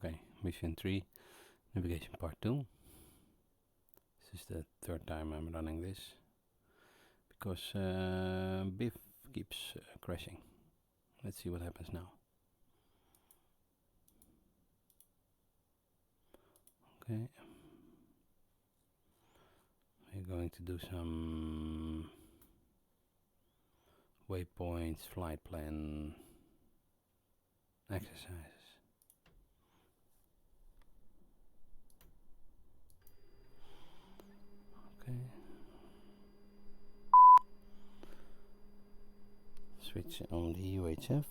Okay, mission 3, navigation part 2. This is the third time I'm running this because Biff keeps crashing. Let's see what happens now. Okay, we're going to do some waypoints, flight plan exercises. Okay. Switch on the UHF.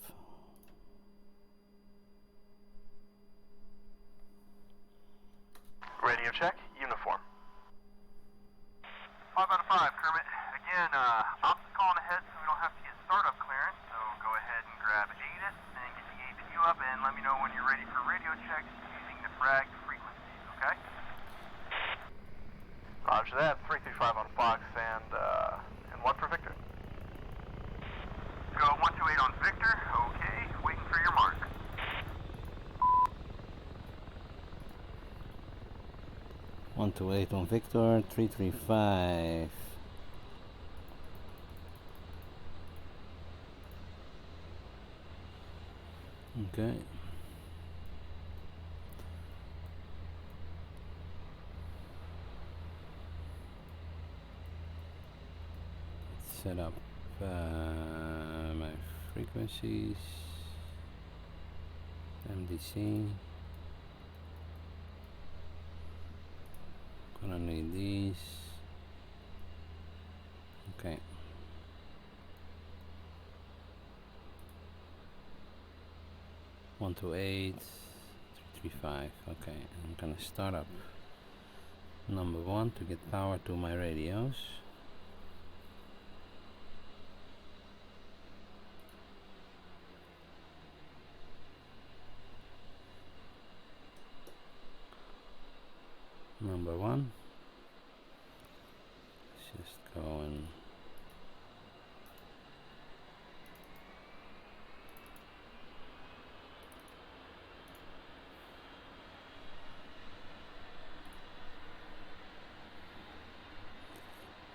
Radio check, uniform. 5 out of 5, Kermit. Again, ops is calling ahead so we don't have to get startup clearance, so go ahead and grab ATIS and get the APU up and let me know when you're ready for radio checks using the fragged frequencies, okay? Roger that, 335 on Fox, and 1 for Victor. Go 128 on Victor, okay, waiting for your mark. One to 8 on Victor, 335. Okay. Let's set up my frequencies. MDC. Gonna need these. Okay. One to 8, 335. Okay, I'm gonna start up number 1 to get power to my radios. Number 1. Let's just go and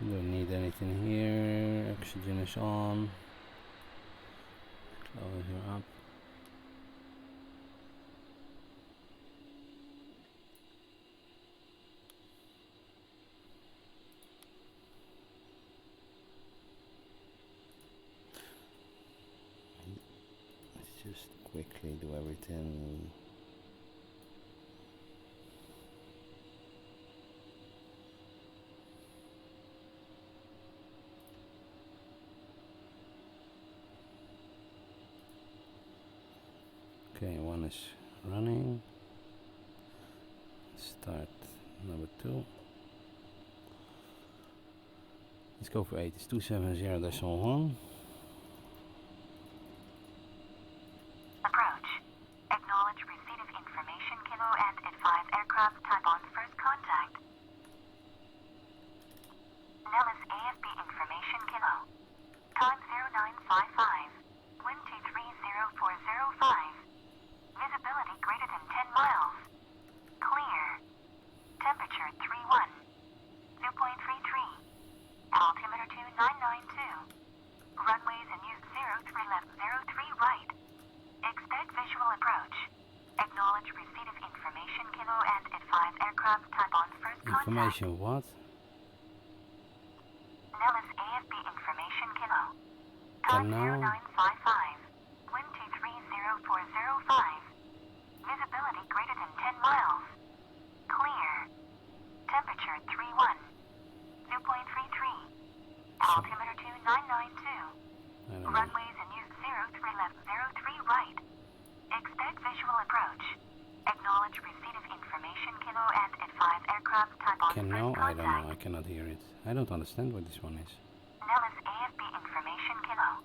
don't need anything here. Oxygen is on. Close her up. Let's just quickly do everything. Okay, 1 is running. Start number 2. Let's go for 8. It's 270.1. Approach. Acknowledge receipt of information kilo and advise aircraft type on first contact. Nellis AFB information kilo. Time 0955. Wind 230405. Visibility greater than 10 miles. Clear. Temperature 31. Dew point 33. Altimeter 2992. Runways in use 03 left 03 right. Expect visual approach. Acknowledge receipt of information kilo and advise aircraft type on first contact. Information what? Nellis AFB information kilo. Time 0955. Wind 230405. Visibility greater than 10 miles. Clear. Temperature 31. Dew point 33. Altimeter 2992. Runways in use 03 left 03 right. Expect visual approach. Acknowledge receipt of information kilo and advise aircraft type on Can first know? contact. I don't know. I cannot hear it. I don't understand what this one is. Nellis AFB information kilo.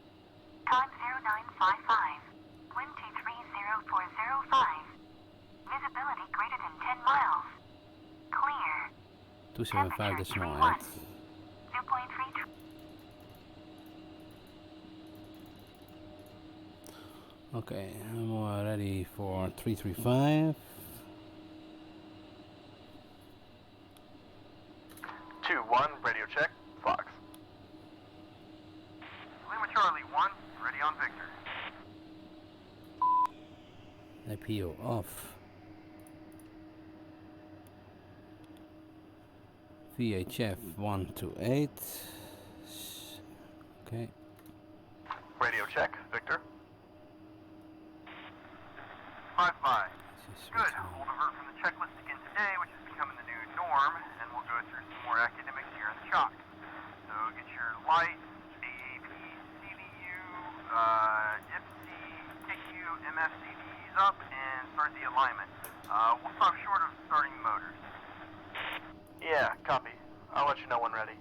Time 0955. Wind 230405. Visibility greater than 10 miles. Clear. 275 decimal 8. Dew point 32. Okay, I'm ready for 335. PO off. VHF 128. Okay. Radio check, Victor. 5-5. This is Good. what's We'll on. divert from the checklist again today, which is becoming the new norm, and we'll go through some more academics here in the chalk. So get your lights, AAP, CDU, IFFCC, KQ, MFCDs up, and start the alignment. We'll stop short of starting motors. Yeah, copy. I'll let you know when ready.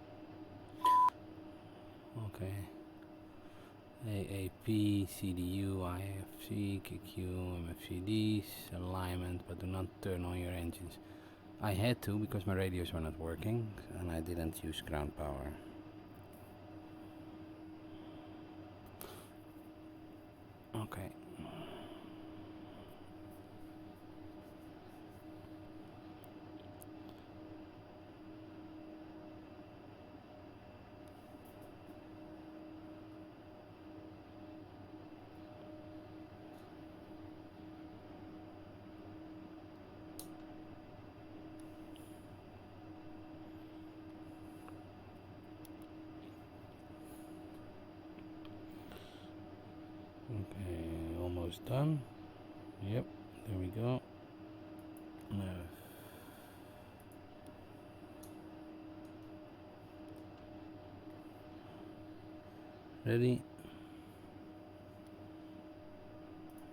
Okay. AAP, CDU, IFC, KQ, MFCDs, alignment, but do not turn on your engines. I had to because my radios were not working and I didn't use ground power. Okay. Okay, almost done. Yep, there we go. Now, ready?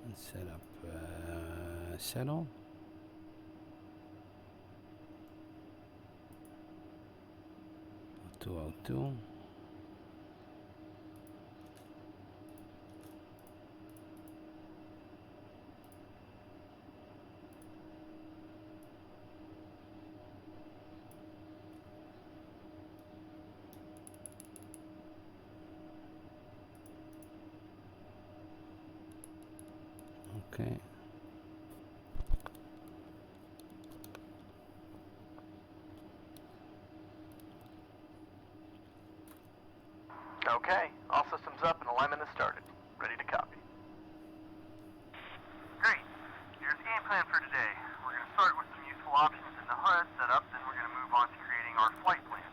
Let's set up saddle. .202. Okay. Okay, all systems up and alignment is started. Ready to copy. Great. Here's the game plan for today. We're going to start with some useful options in the HUD setup, then we're going to move on to creating our flight plan.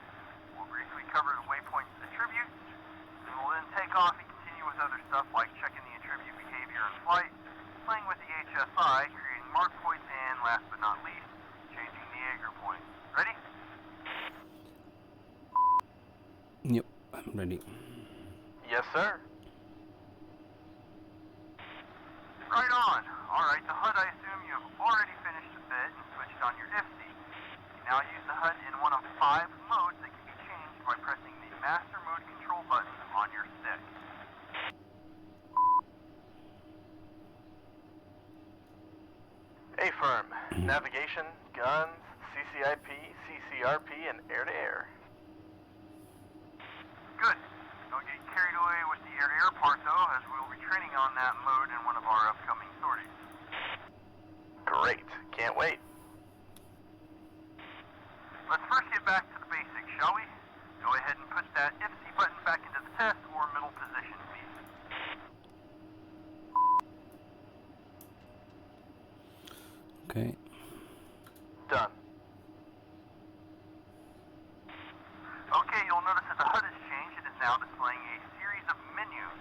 We'll briefly cover the waypoints attributes, and we'll then take off and continue with other stuff like checking the attribute behavior in flight, playing with the HSI, creating mark points, and last but not least, changing the Jaeger point. Ready? Yep, I'm ready. Yes, sir. Right on. Alright, the HUD, I assume you have already finished the fit and switched on your IFFC. You now use the HUD in one of 5 modes that can be changed by pressing the master mode control button on your stick. A-firm, navigation, guns, CCIP, CCRP, and air-to-air. Good. Don't get carried away with the air-to-air part, though, as we'll be training on that mode in one of our upcoming sorties. Great, can't wait. Let's first get back to the basics, shall we? Go ahead and push that IFFC button back into the test or middle position, please. Okay. Done. Okay, you'll notice that the HUD has changed. It is now displaying a series of menus.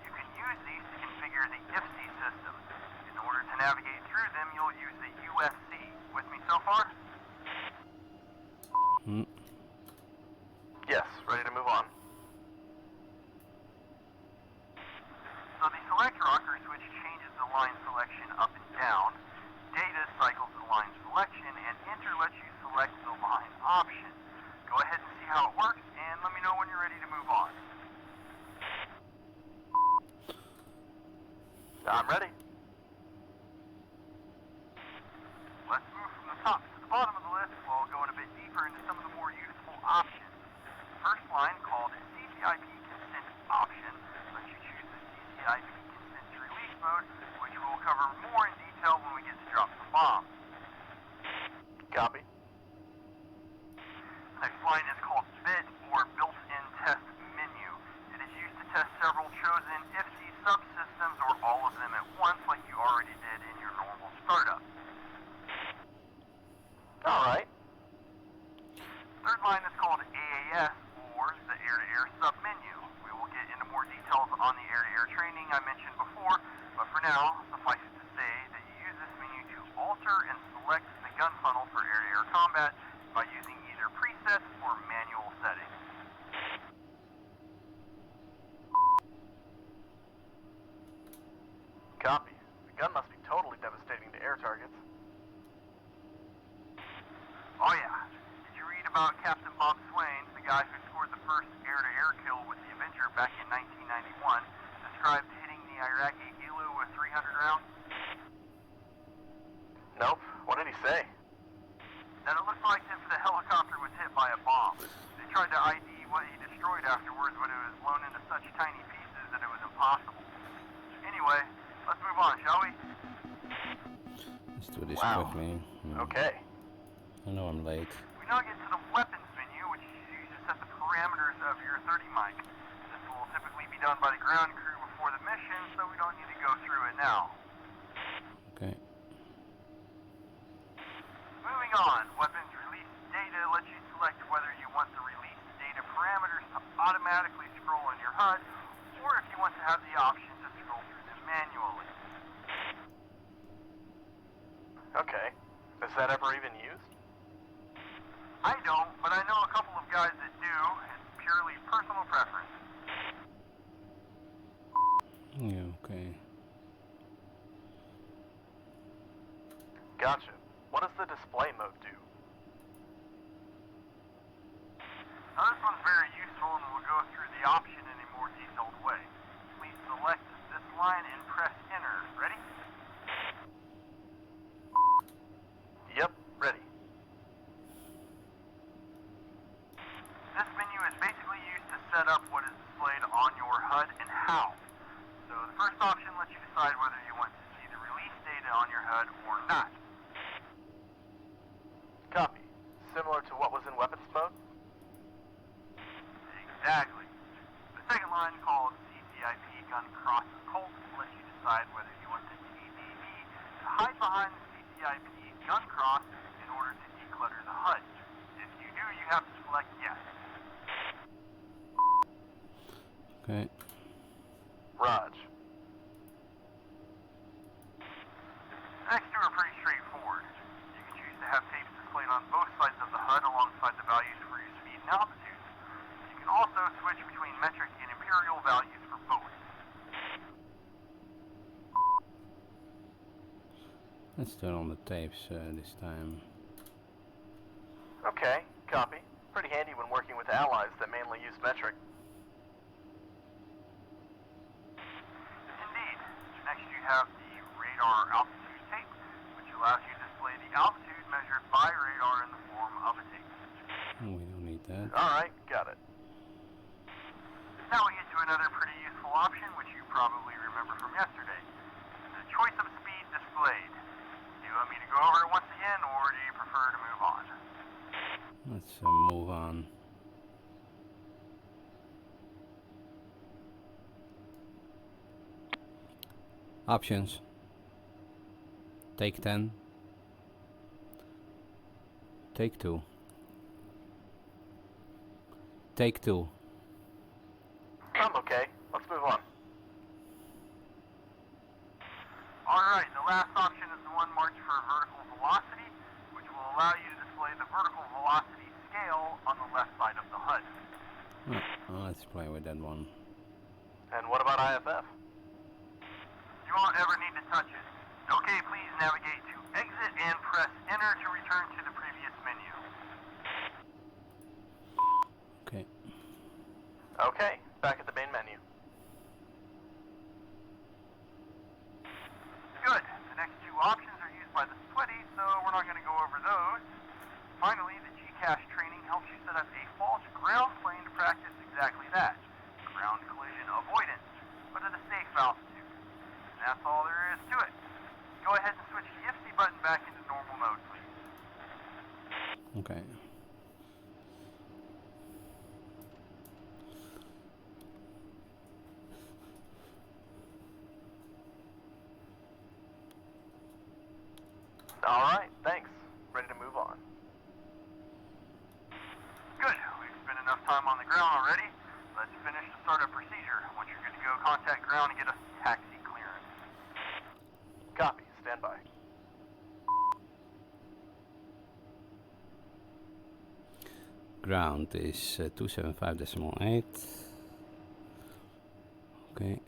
You can use these to configure the IFFC system. In order to navigate through them, you'll use the UFC. With me so far? Mm. Yes, ready to move on. So the select rocker switch changes the line selection up and down. Data cycles the line selection, and enter lets you select the line option. Go ahead and see how it works, and let me know when you're ready to move on. I'm ready. Let's move from the top to the bottom of the list while going a bit deeper into some of the more useful options. First line, called CCIP consent option, lets you choose the CCIP consent to release mode, which we'll cover more in detail when we get to drop some bombs. Copy. Next line is called bit or built-in test menu. It is used to test several chosen IFFC subsystems or all of them at once like you already did in your normal enter and select the gun funnel for air-to-air combat by using either presets or manual settings. Copy. The gun must be totally devastating to air targets. Oh yeah. Did you read about Captain Bob Swain, the guy who scored the first air-to-air kill with the Avenger back in 1991, described hitting the Iraqi helo with 300 rounds? Nope. What did he say? That it looked like if the helicopter was hit by a bomb. They tried to ID what he destroyed afterwards, but it was blown into such tiny pieces that it was impossible. Anyway, let's move on, shall we? Let's do this Wow. quickly. Okay. I know I'm late. We now get to the weapons menu, which is used to set the parameters of your 30 mic. This will typically be done by the ground crew before the mission, so we don't need to go through it now. Okay. Moving on, weapons release data lets you select whether you want the release data parameters to automatically scroll in your HUD, or if you want to have the option to scroll through them manually. Okay. Is that ever even used? I don't, but I know a couple of guys that do. It's purely personal preference. Yeah, okay. Gotcha. What does the display mode do? Now this one's very useful and we'll go through the option in a more detailed way. Please select this line and press enter. Ready? Yep, ready. This menu is basically used to set up what is displayed on your HUD and how. So the first option lets you decide whether you want to see the release data on your HUD or not. Copy. Similar to what was in weapons mode? Exactly. The second line, called CCIP Gun Cross Colt, lets you decide whether you want the TDV to hide behind the CCIP Gun Cross in order to declutter the HUD. If you do, you have to select yes. Okay. Raj. The next two are pretty straightforward. You can choose to have tapes displayed on both sides of the HUD alongside the values for your speed and altitude. You can also switch between metric and imperial values for both. Let's turn on the tapes this time. Okay, copy. Pretty handy when working with allies that mainly use metric. Indeed. Next you have the radar altitude tape, which allows you to display the altitude measured by radar in the form of a tape. We don't need that. Alright, got it. Now we get to another pretty useful option, which you probably remember from yesterday. The choice of speed displayed. Do you want me to go over it once again, or do you prefer to move on? Let's move on. Options. Take 10. Take 2. Take 2. I'm okay. Let's move on. Alright, the last option is the one marked for vertical velocity, which will allow you to display the vertical velocity scale on the left side of the HUD. Well, let's play with that one. And what about IFF? You won't ever need to touch it. Okay, please navigate to exit and press enter to return to the previous menu. Okay. Okay, back at the main menu. Good. The next two options are used by the sweaty, so we're not going to go over those. Finally, the GCAS training helps you set up a false ground plane to practice exactly that. Ground collision avoidance, but at a safe altitude. And that's all there is to it. Go ahead and switch the IFFCC button back into normal mode, please. Okay. Alright, thanks. Ready to move on. Good. We've spent enough time on the ground already. Let's finish the startup procedure. Once you're good to go, contact ground and get us taxi clearance. Copy. Stand by. ground is 275.8. Okay.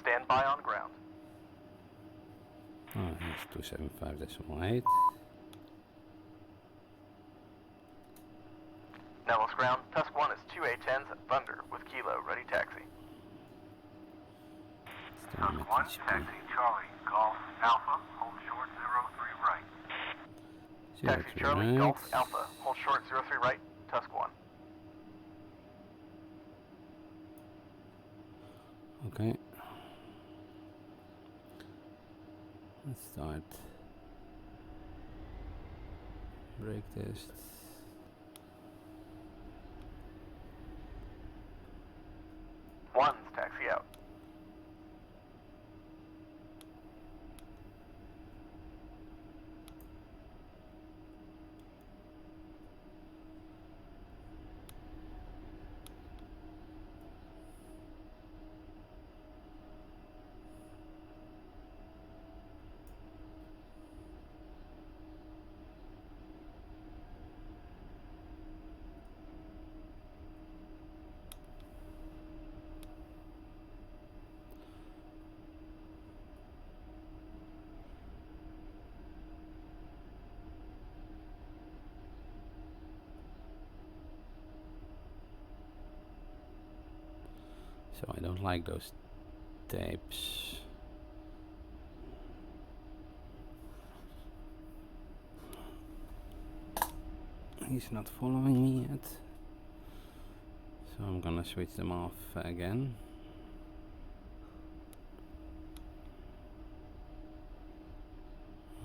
Stand by on ground. Oh, here's 275.8. Nellis ground. Tusk 1 is 2 A-10s at Thunder with Kilo. Ready taxi. Tusk 1, taxi Charlie, Golf Alpha, hold short 03 right. Taxi Charlie, Golf Alpha, hold short 03 right, Tusk 1. Okay. Let's start. Brake test. One's taxi out. So I don't like those tapes. He's not following me yet. So I'm gonna switch them off again.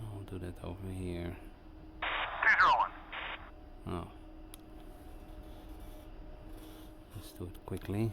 I'll do that over here. 201. Oh. Let's do it quickly.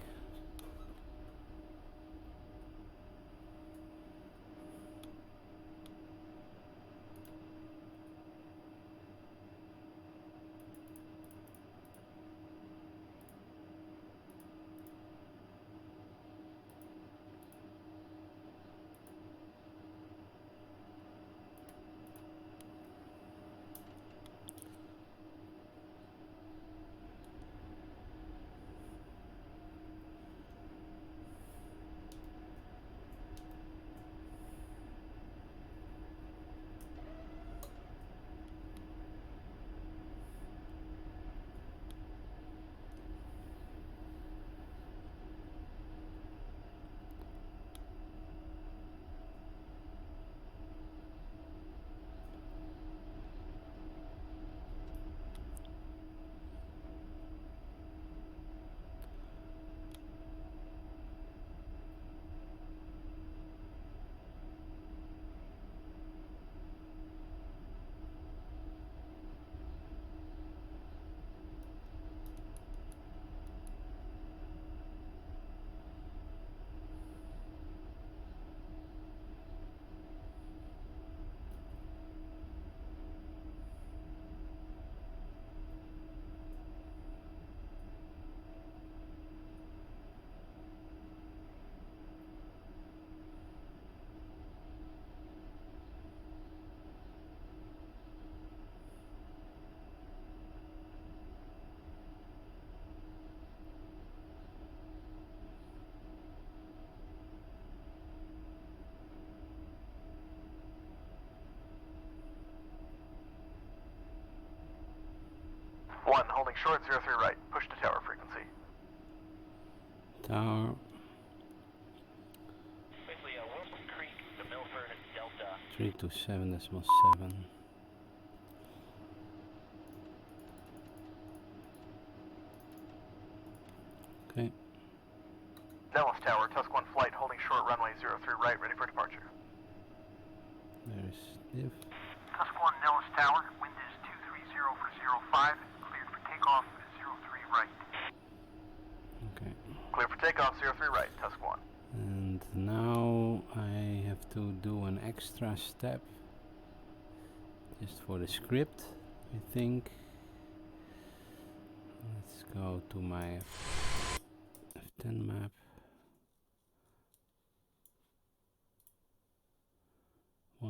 One, holding short 03 right, push to tower frequency. Tower. Quickly, Wilson Creek to Milford Delta. 327.7. Okay. Nellis Tower, Tusk 1 flight, holding short runway 03 right, ready for departure. There's Biff. Tusk 1, Nellis Tower, wind is 230 for 05, cleared for takeoff 03 right. Okay. Clear for takeoff 03 right, Tusk 1. And now I have to do an extra step just for the script, I think. Let's go to my F10 map. 132.550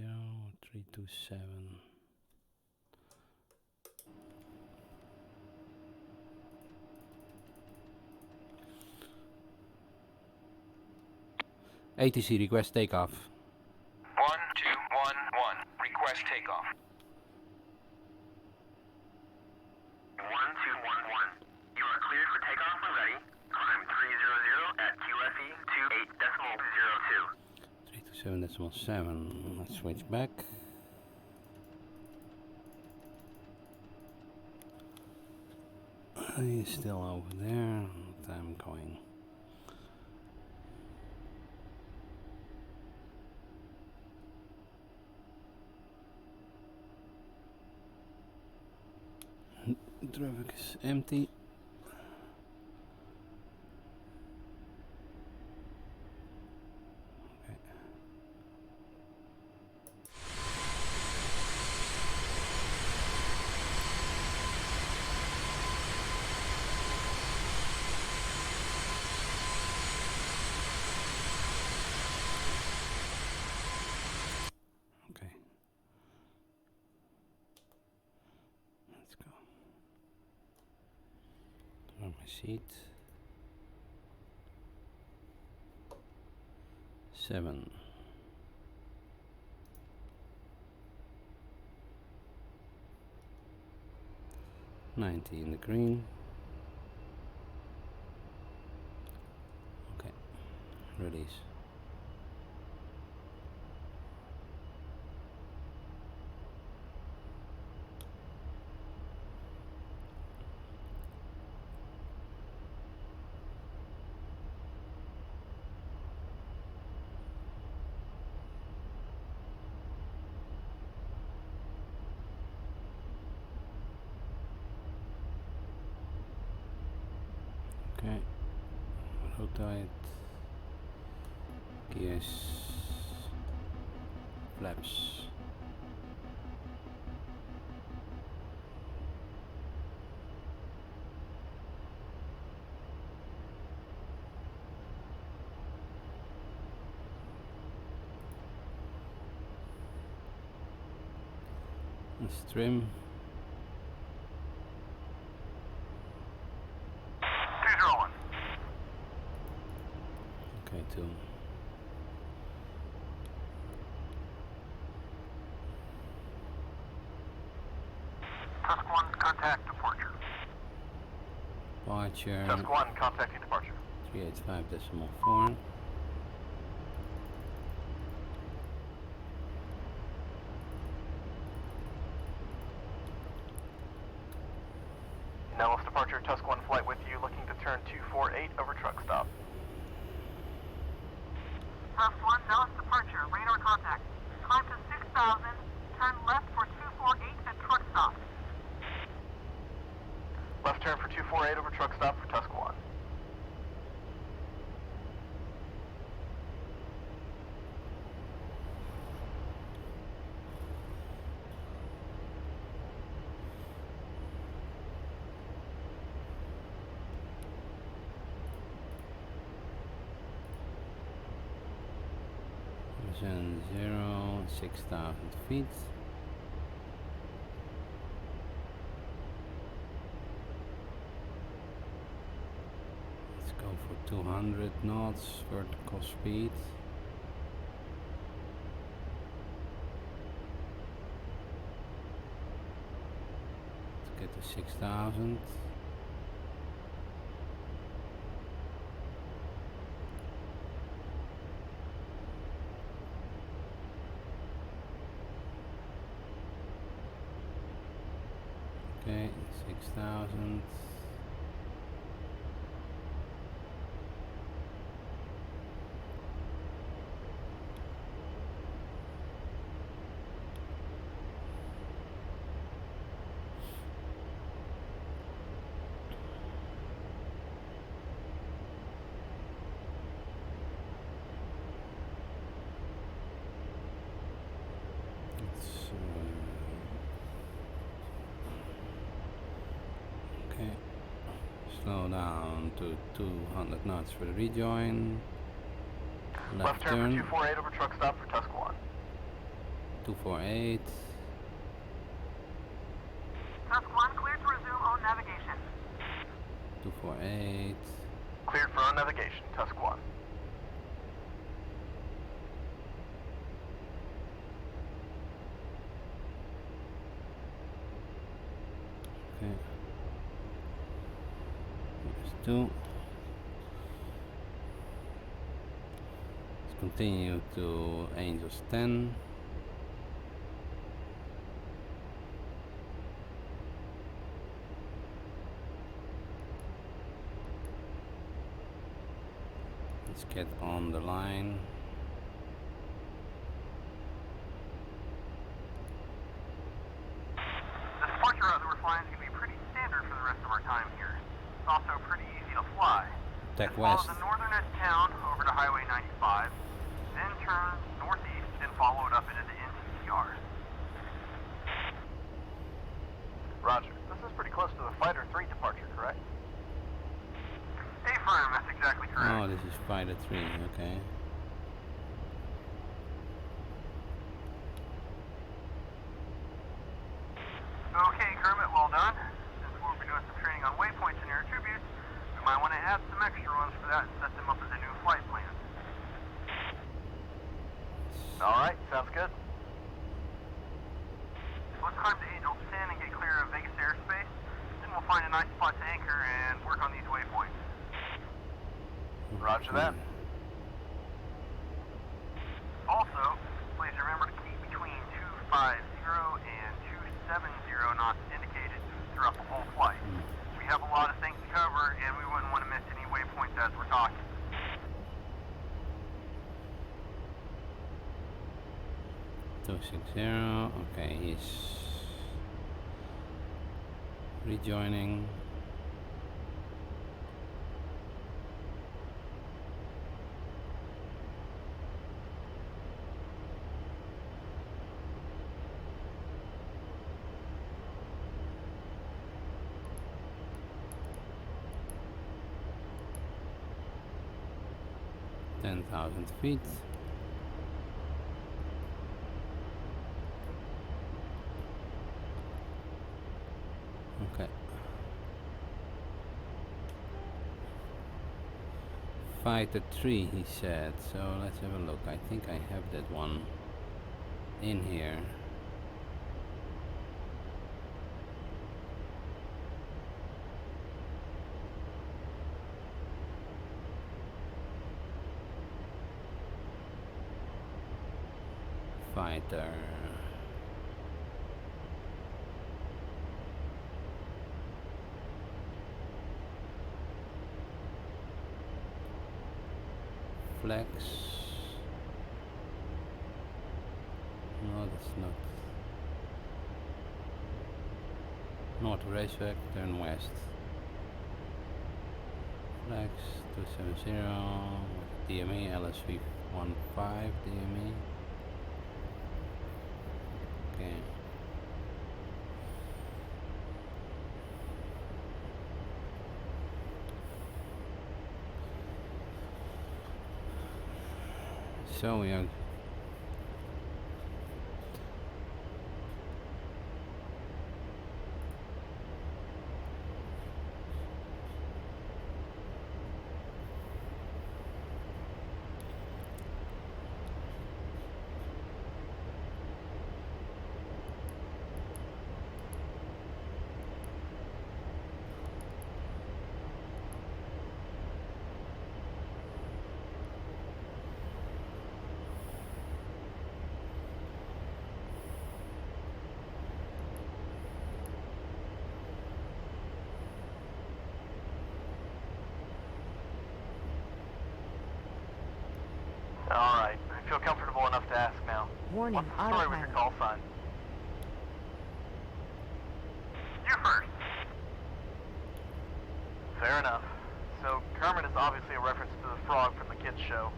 or 327. ATC request takeoff. 1211. Request takeoff. 1211. You are cleared for takeoff when ready. Climb 300 at QFE 28.02. 327.7. Let's switch back. He's still over there. I'm going. Traffic is empty. Okay. Okay. Let's go. On my seat. 7. 90 in the green. Okay. Release. Okay, rotate, gears, flaps. Let's trim. 201. Okay, 2. Tusk 1, contact departure. Departure. Tusk 1, contacting departure. 385.4. Nellis departure, Tusk 1 flight with you, looking to turn 248 over truck stop. Tusk 1, Nellis departure, radar contact. Climb to 6,000, turn left for 248 at truck stop. Left turn for 248 over truck stop for Tusk 1. Position 0, 6,000 feet. Let's go for 200 knots vertical speed. Let's get to 6,000. Okay, 6,000. Okay, slow down to 200 knots for the rejoin. Left turn turn. for 248 over truck stop for Tusk 1. 248. Tusk 1, cleared to resume own navigation. 248. Cleared for own navigation, Tusk 1. Okay. Here's 2. Let's continue to Angels 10. Let's get on the line. The departure route that we're flying is going to be pretty standard for the rest of our time here. It's also pretty easy to fly. Attack Follow west. the northern edge of town over to Highway 95, then turn northeast and follow it up into the NCCR. Roger. This is pretty close to the Fighter 3 departure, correct? Affirm, that's exactly correct. Oh, this is Fighter 3, okay. Okay, Kermit, well done. Since we'll be doing some training on waypoints and air attributes, we might want to add some extra ones for that and set them up as a new flight plan. Alright, sounds good. Let's climb to Angels 10 and get clear of Vegas airspace. Then we'll find a nice spot to anchor and work on these waypoints. Roger that. Also, please remember to keep between 250 and 270 knots indicated throughout the whole flight. We have a lot of things to cover and we wouldn't want to miss any waypoints as we're talking. 260. Okay, he's rejoining. feet. Okay. Fighter 3, he said. So let's have a look. I think I have that one in here. Fighter. Flex. No, that's not. North Racetrack, turn west. Flex 270, DME, LSV 15 DME. Okay. So we are Alright, I feel comfortable enough to ask now. Warning, What's the story with your call sign? You first. Fair enough. So, Kermit is obviously a reference to the frog from the kids' show.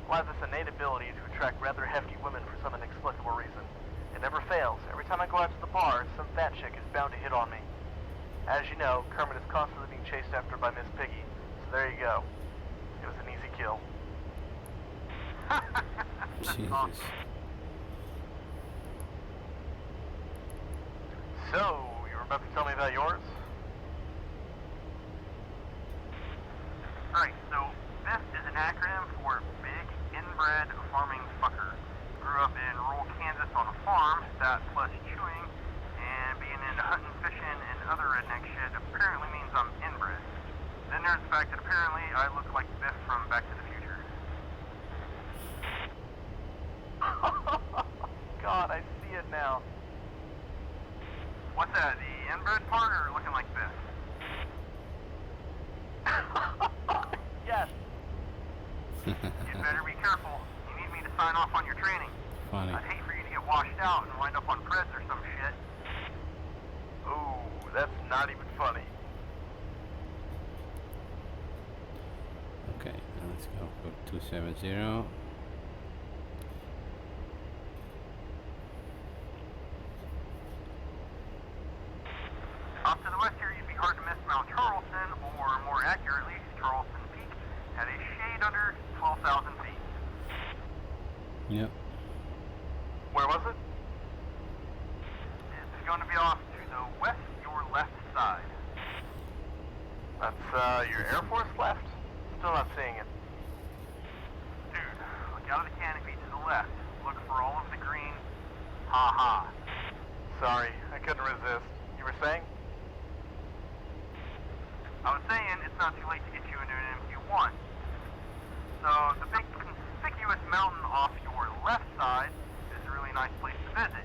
Well, has this innate ability to attract rather hefty women for some inexplicable reason. It never fails. Every time I go out to the bar, some fat chick is bound to hit on me. As you know, Kermit is constantly being chased after by Miss Piggy, so there you go. It was an easy kill. Jesus. So, you were about to tell me about yours? Alright, so Biff is an acronym for Big Inbred Farming Fucker. Grew up in rural Kansas on a farm, that plus chewing, and being into hunting, fishing, and other redneck shit apparently means I'm inbred. Then there's the fact that apparently I look like Biff from Back to the Future. God, I see it now. What's that, the inbred part or looking like Biff? Yes. You'd better be careful. You need me to sign off on your training. Funny. I'd hate for you to get washed out and wind up on Preds or some shit. Ooh, that's not even funny. Okay, now let's go for 270. Off to the west here, you'd be hard to miss Mount Charleston, or more accurately, Charleston Peak, at a shade under 12,000 feet. Yep. Where was it? It's going to be off to the west, your left side. That's, your Air Force left? Still not seeing it. Dude, look out of the canopy to the left. Look for all of the green. Ha ha. Sorry, I couldn't resist. You were saying? I was saying it's not too late to get you into an MQ-1. So the big conspicuous mountain off your left side is a really nice place to visit.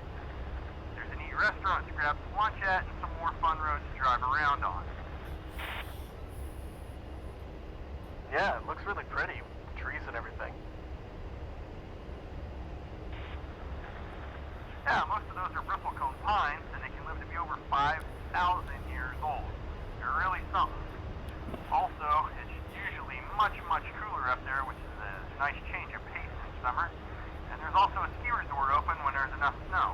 There's a neat restaurant to grab some lunch at and some more fun roads to drive around on. Yeah, it looks really pretty. Trees and everything. Yeah, most of those are bristlecone pines, and they can live to be over 5,000 years old. They're really something. Also, it's usually much, much cooler up there, which is a nice change of pace in summer. And there's also a ski resort open when there's enough snow.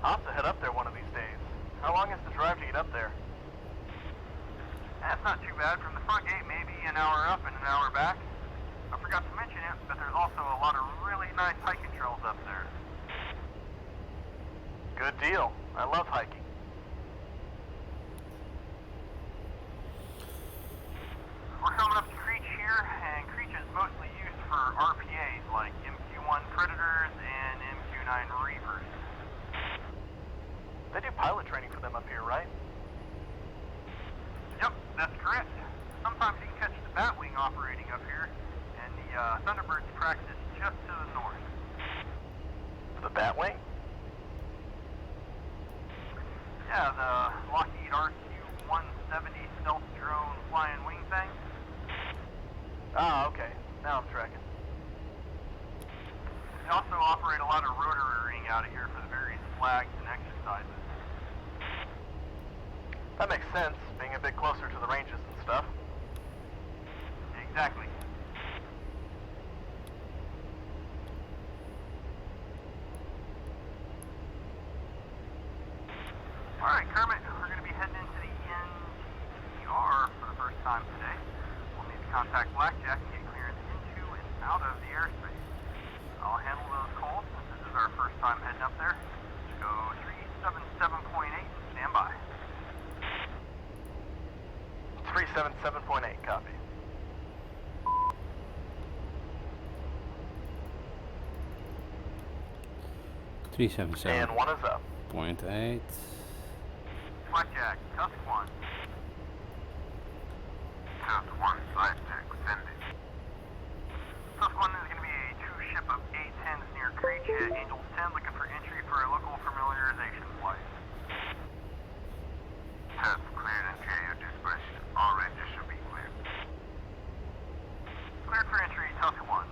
I'll have to head up there one of these days. How long is the drive to get up there? That's not too bad. From the front gate, maybe an hour up and an hour back. I forgot to mention it, but there's also a lot of really nice hiking trails up there. Good deal. I love hiking. We're coming up to Creech here, and Creech is mostly used for RPAs like MQ-1 Predators and MQ-9 Reavers. They do pilot training for them up here, right? Yep, that's correct. Sometimes you can catch the Batwing operating up here, and the Thunderbirds practice just to the north. The Batwing? Yeah, the Lockheed RQ-170 stealth drone flying wing thing. Ah, okay. Now I'm tracking. They also operate a lot of rotoring out of here for the various flags and exercises. That makes sense, being a bit closer to the ranges and stuff. Exactly. Alright, Kermit, we're going to be heading into the NTR for the first time today. We'll need to contact Blackjack and get clearance into and out of the airspace. I'll handle those calls since this is our first time heading up there. Go 377.8 and stand by. 377.8, copy. And 1 is up. 377.8. Blackjack, Tusk 1. Tusk 1, side check, send it. Tusk 1 is going to be a true ship of A-10s near Creech at Angels 10 looking for entry for a local familiarization flight. Tusk cleared and carrier dispersion. All ranges should be clear. Cleared for entry, Tusk 1.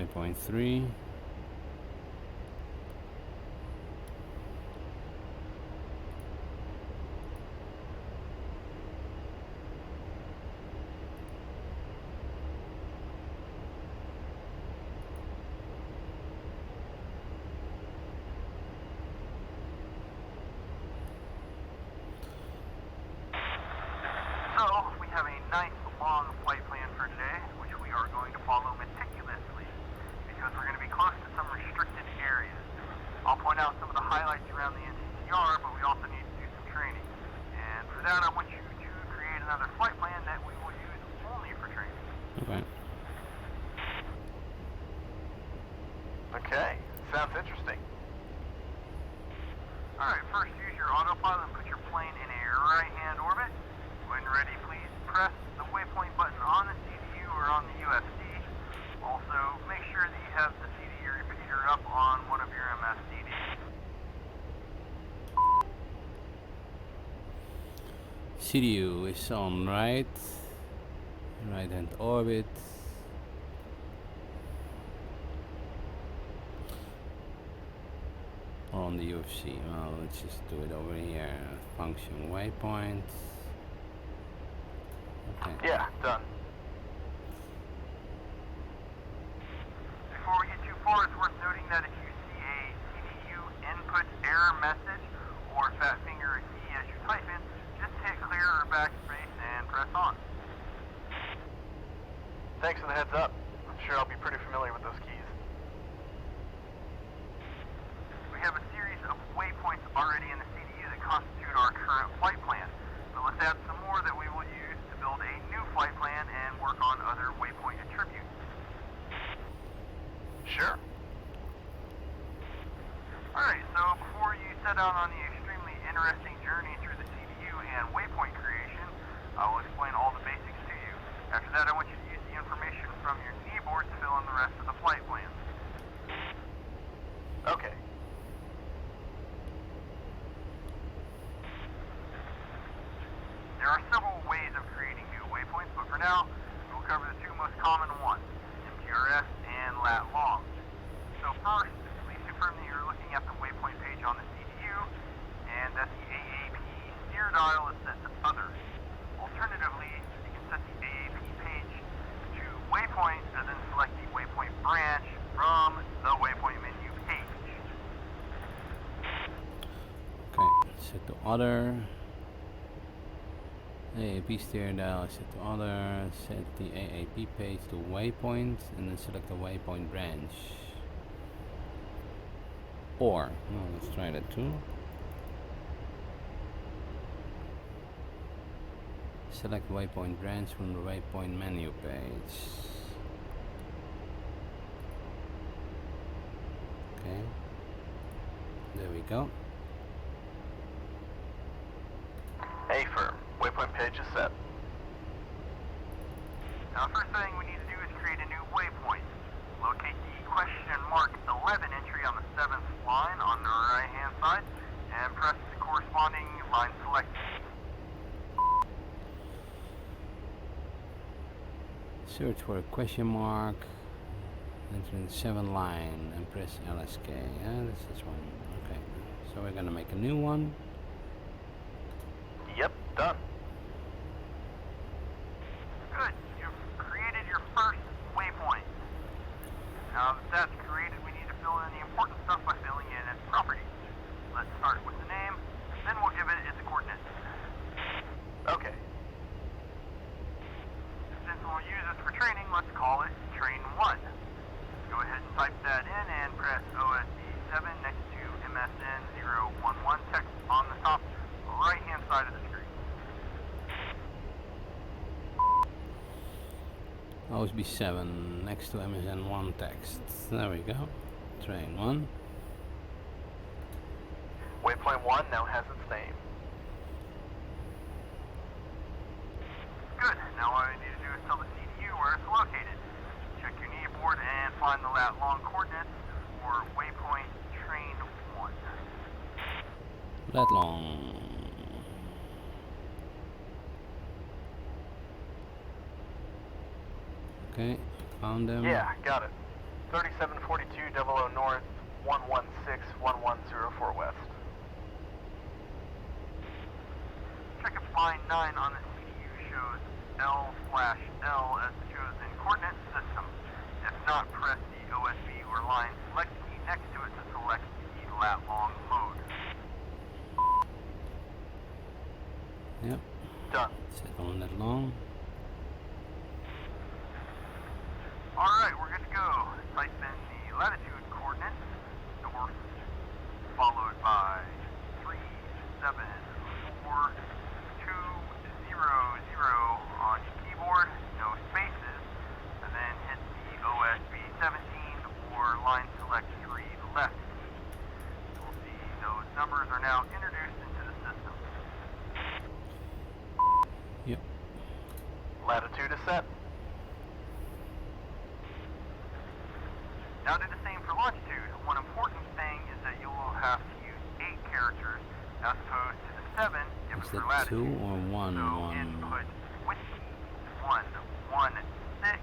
waypoint 3. So, we have a nice long flight plan for today, which we are going to follow meticulously, because we're going to be close to some restricted areas. I'll point out some of the highlights around the NCCR, but we also need to do some training. And for that, I want you to create another flight plan that we will use only for training. Okay. Okay, sounds interesting. Alright, first use your autopilot and put your plane in a right-hand orbit. When ready, please press the waypoint button on the CDU or on the UFC. Also, make sure that you have the CDU repeater up on one of your MFCDs. CDU is on right hand orbit. Or on the UFC. Well, let's just do it over here. Function waypoint. Okay. Yeah, done. Before we get too far, it's worth noting that if you see a CDU input error message or fat finger a key as you type in, just hit clear or backspace and press on. Thanks for the heads up. I'm sure I'll be pretty familiar with those keys. We have a series of waypoints already in the CDU that constitute our current flight plan, but let's add some more that we will use to build a new flight plan and work on other waypoint attributes. Sure. Alright, so before you set out on the extremely interesting journey through the CDU and waypoint creation, I will explain all the basics to you. After that, I want you to use the information from your kneeboard to fill in the rest of the flight plan. Okay. There are several ways of creating new waypoints, but for now, we will cover the two most common ones, MTRS and lat long. So first, please confirm that you're looking at the waypoint page on the CDU, and that the AAP steer dial is set to other. Alternatively, you can set the AAP page to waypoint, and then select the waypoint branch from the waypoint menu page. Okay. Set to other. AAP steer dial set to other. Set the AAP page to waypoint, and then select the waypoint branch. Or, well, let's try that too. Select waypoint branch from the waypoint menu page. Okay. There we go. Hey, firm. Waypoint page is set. Now, the first thing we need to do is create a new waypoint. Locate the question mark 11 entry on the 7th line on the right-hand side, and press the corresponding line select. Search for a question mark. Enter in the 7th line and press LSK. Yeah, this is one. Okay. So we're gonna make a new one. Yep, done. Good. You've created your first waypoint. Now that that's created, we need to fill in the important stuff by filling in its properties. Let's start with the name, then we'll give it its coordinates. Okay. Since we'll use this for training, let's call it Train 1. Go ahead and type that in and press OSD 7 next to MSN 011 text on the top right-hand side of the screen. OSB 7 next to MSN 1 text. There we go. Train 1. Waypoint 1 now has its name. Good. Now all we need to do is tell the CDU where it's located. Check your kneeboard and find the lat long coordinates for waypoint train 1. Lat long. Okay, found them. Yeah, got it. 3742 00 north, 116-1104 west. Checkup line 9 on the CDU shows L/L as the chosen coordinate system. If not, press the OSB or line select key next to it to select the lat long mode. Yep. Done. Set on that long. Alright, we're good to go. Type in the latitude coordinates, north, followed by 374-200 on your keyboard, no spaces, and then hit the OSB 17 or line select 3 left key. You'll see those numbers are now introduced into the system. Yep. Latitude is set. Now do the same for longitude. One important thing is that you will have to use 8 characters as opposed to the 7 given Is for that latitude. 2 or 1? So 1. input whiskey 116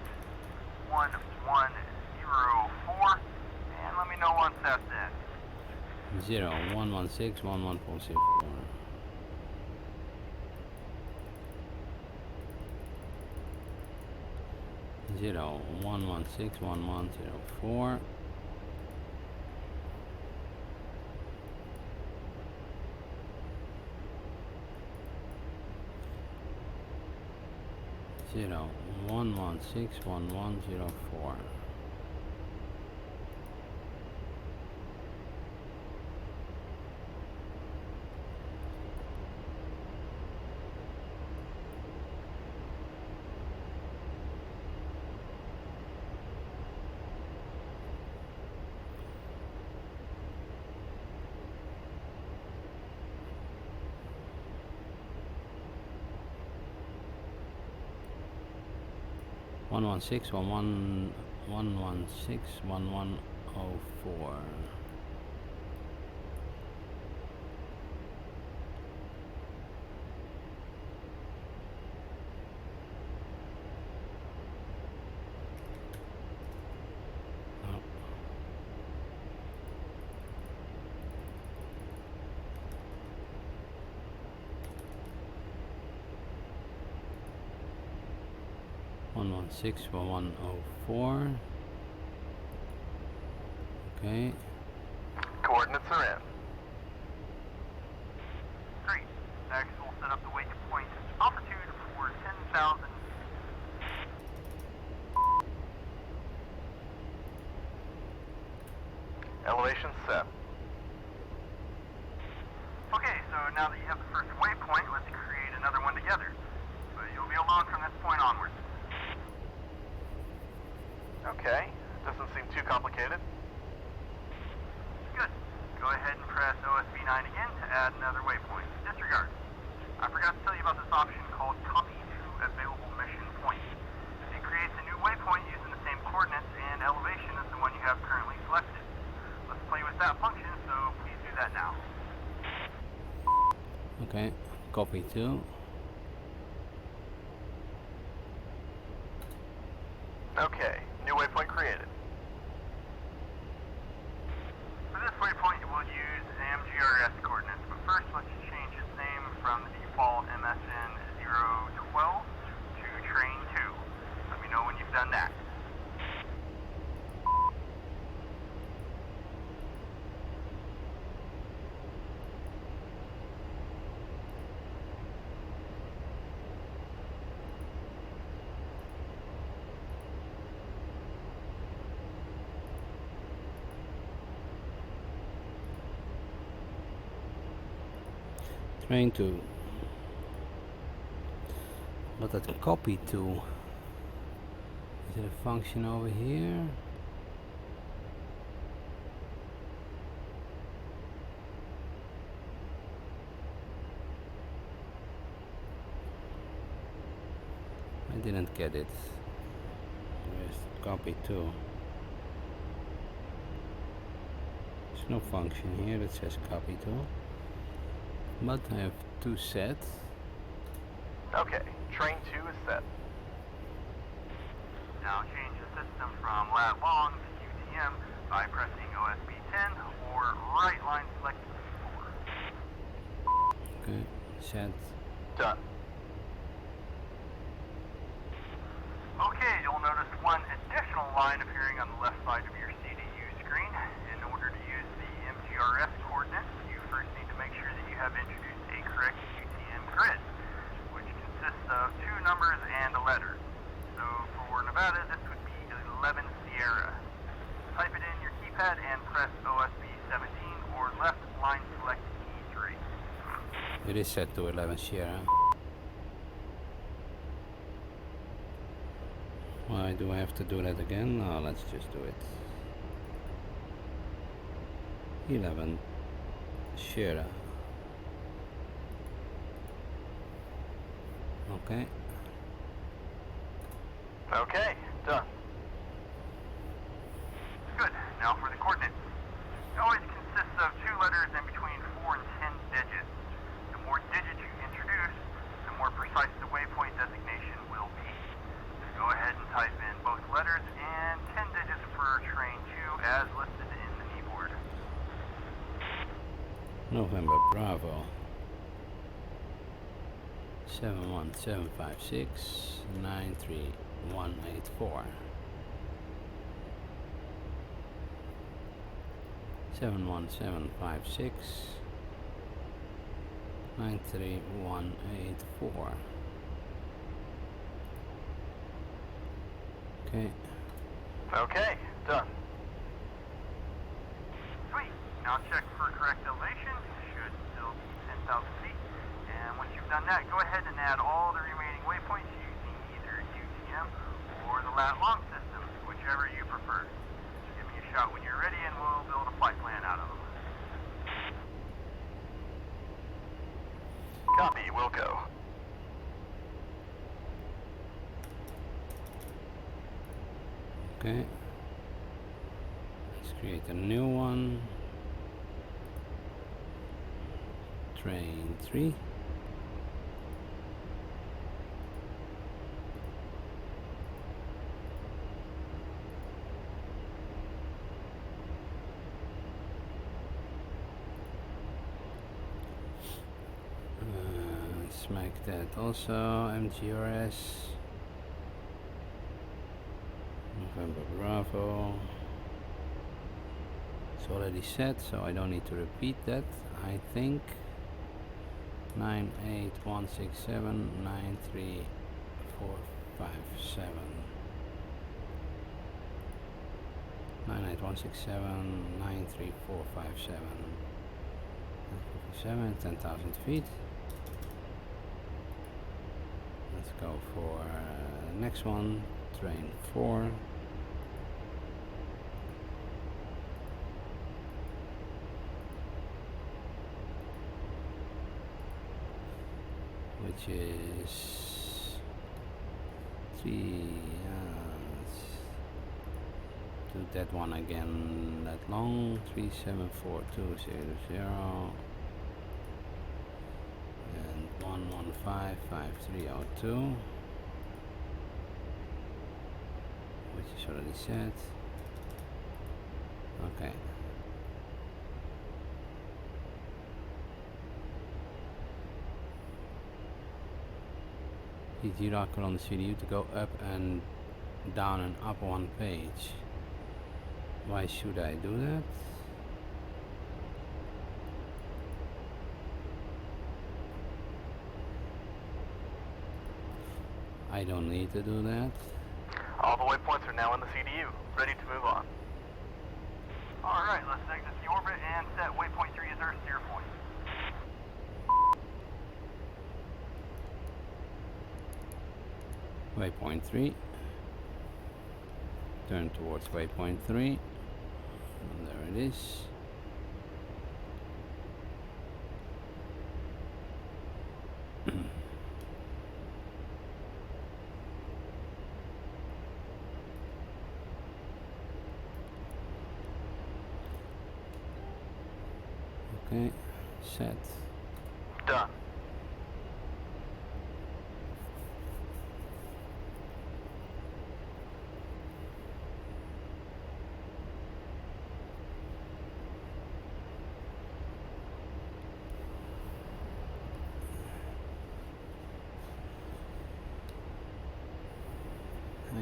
1104 and let me know once that's it. 0 116 1104. 0 116 1104. 0 116 1104. One 116 1104. One 116 1104. Okay. Coordinates are in. Great. Next we'll set up the waypoint altitude for 10,000. Elevation set. Okay, so now that you have the first waypoint, let's create another one together. But you'll be alone from this point onwards. Okay. Doesn't seem too complicated. Good. Go ahead and press OSB 9 again to add another waypoint. Disregard. I forgot to tell you about this option called Copy to Available Mission Point. It creates a new waypoint using the same coordinates and elevation as the one you have currently selected. Let's play with that function, so please do that now. Okay. Copy to. Okay. New waypoint created. For this waypoint, we'll use MGRS coordinates, but first let's change its name from the default MSN 012 to Train 2. Let me know when you've done that. Train to. But that copy to. Is it a function over here? I didn't get it. Where's the copy to? There's no function here that says copy to. But I have 2 sets. Okay. Train 2 is set. Now change the system from lat long to UT UTM by pressing OSB 10 or right line select 4. Okay, set. Done. Okay, you'll notice one additional line appearing on the left side of your CDU screen. In order to use the MGRS coordinates, you first need to make sure that you have introduced a correct UTM grid, which consists of 2 numbers and a letter. So for Nevada, this would be 11 Sierra. Type it in your keypad and press OSB 17 or left line select E3. It is set to 11 Sierra. Why do I have to do that again? No, let's just do it. 11 Sierra. Okay. Okay, done. Good. Now for the coordinates. It always consists of 2 letters in between 4 and 10 digits. The more digits you introduce, the more precise the waypoint designation will be. So go ahead and type in both letters and 10 digits for train 2 as listed in the keyboard. November Bravo 71756 93184 71756 93184. Okay. Okay, done. Sweet. Now check for correct elevation. Should still be 10,000 feet. And once you've done that, go ahead and add all the remaining waypoints using either UTM or the lat long system, whichever you prefer. Give me a shout when you're ready and we'll build a flight plan out of them. Copy, we'll go. Okay. Let's create a new one. Train 3. Let's make that also MGRS. November Bravo. It's already set, so I don't need to repeat that, I think. 98167 93457 98167 93457 10,000 feet. Let's go for next one, train 4. Which is 3. Let's do that one again. That long 374200 and 1155302, which is already set. Okay. The rocker on the CDU to go up and down and up one page. Why should I do that? I don't need to do that. All the waypoints are now in the CDU, ready to move on. Alright, let's exit the orbit and set waypoint 3 as our steer point. Waypoint 3. Turn towards waypoint 3. And there it is. Okay, set. Done.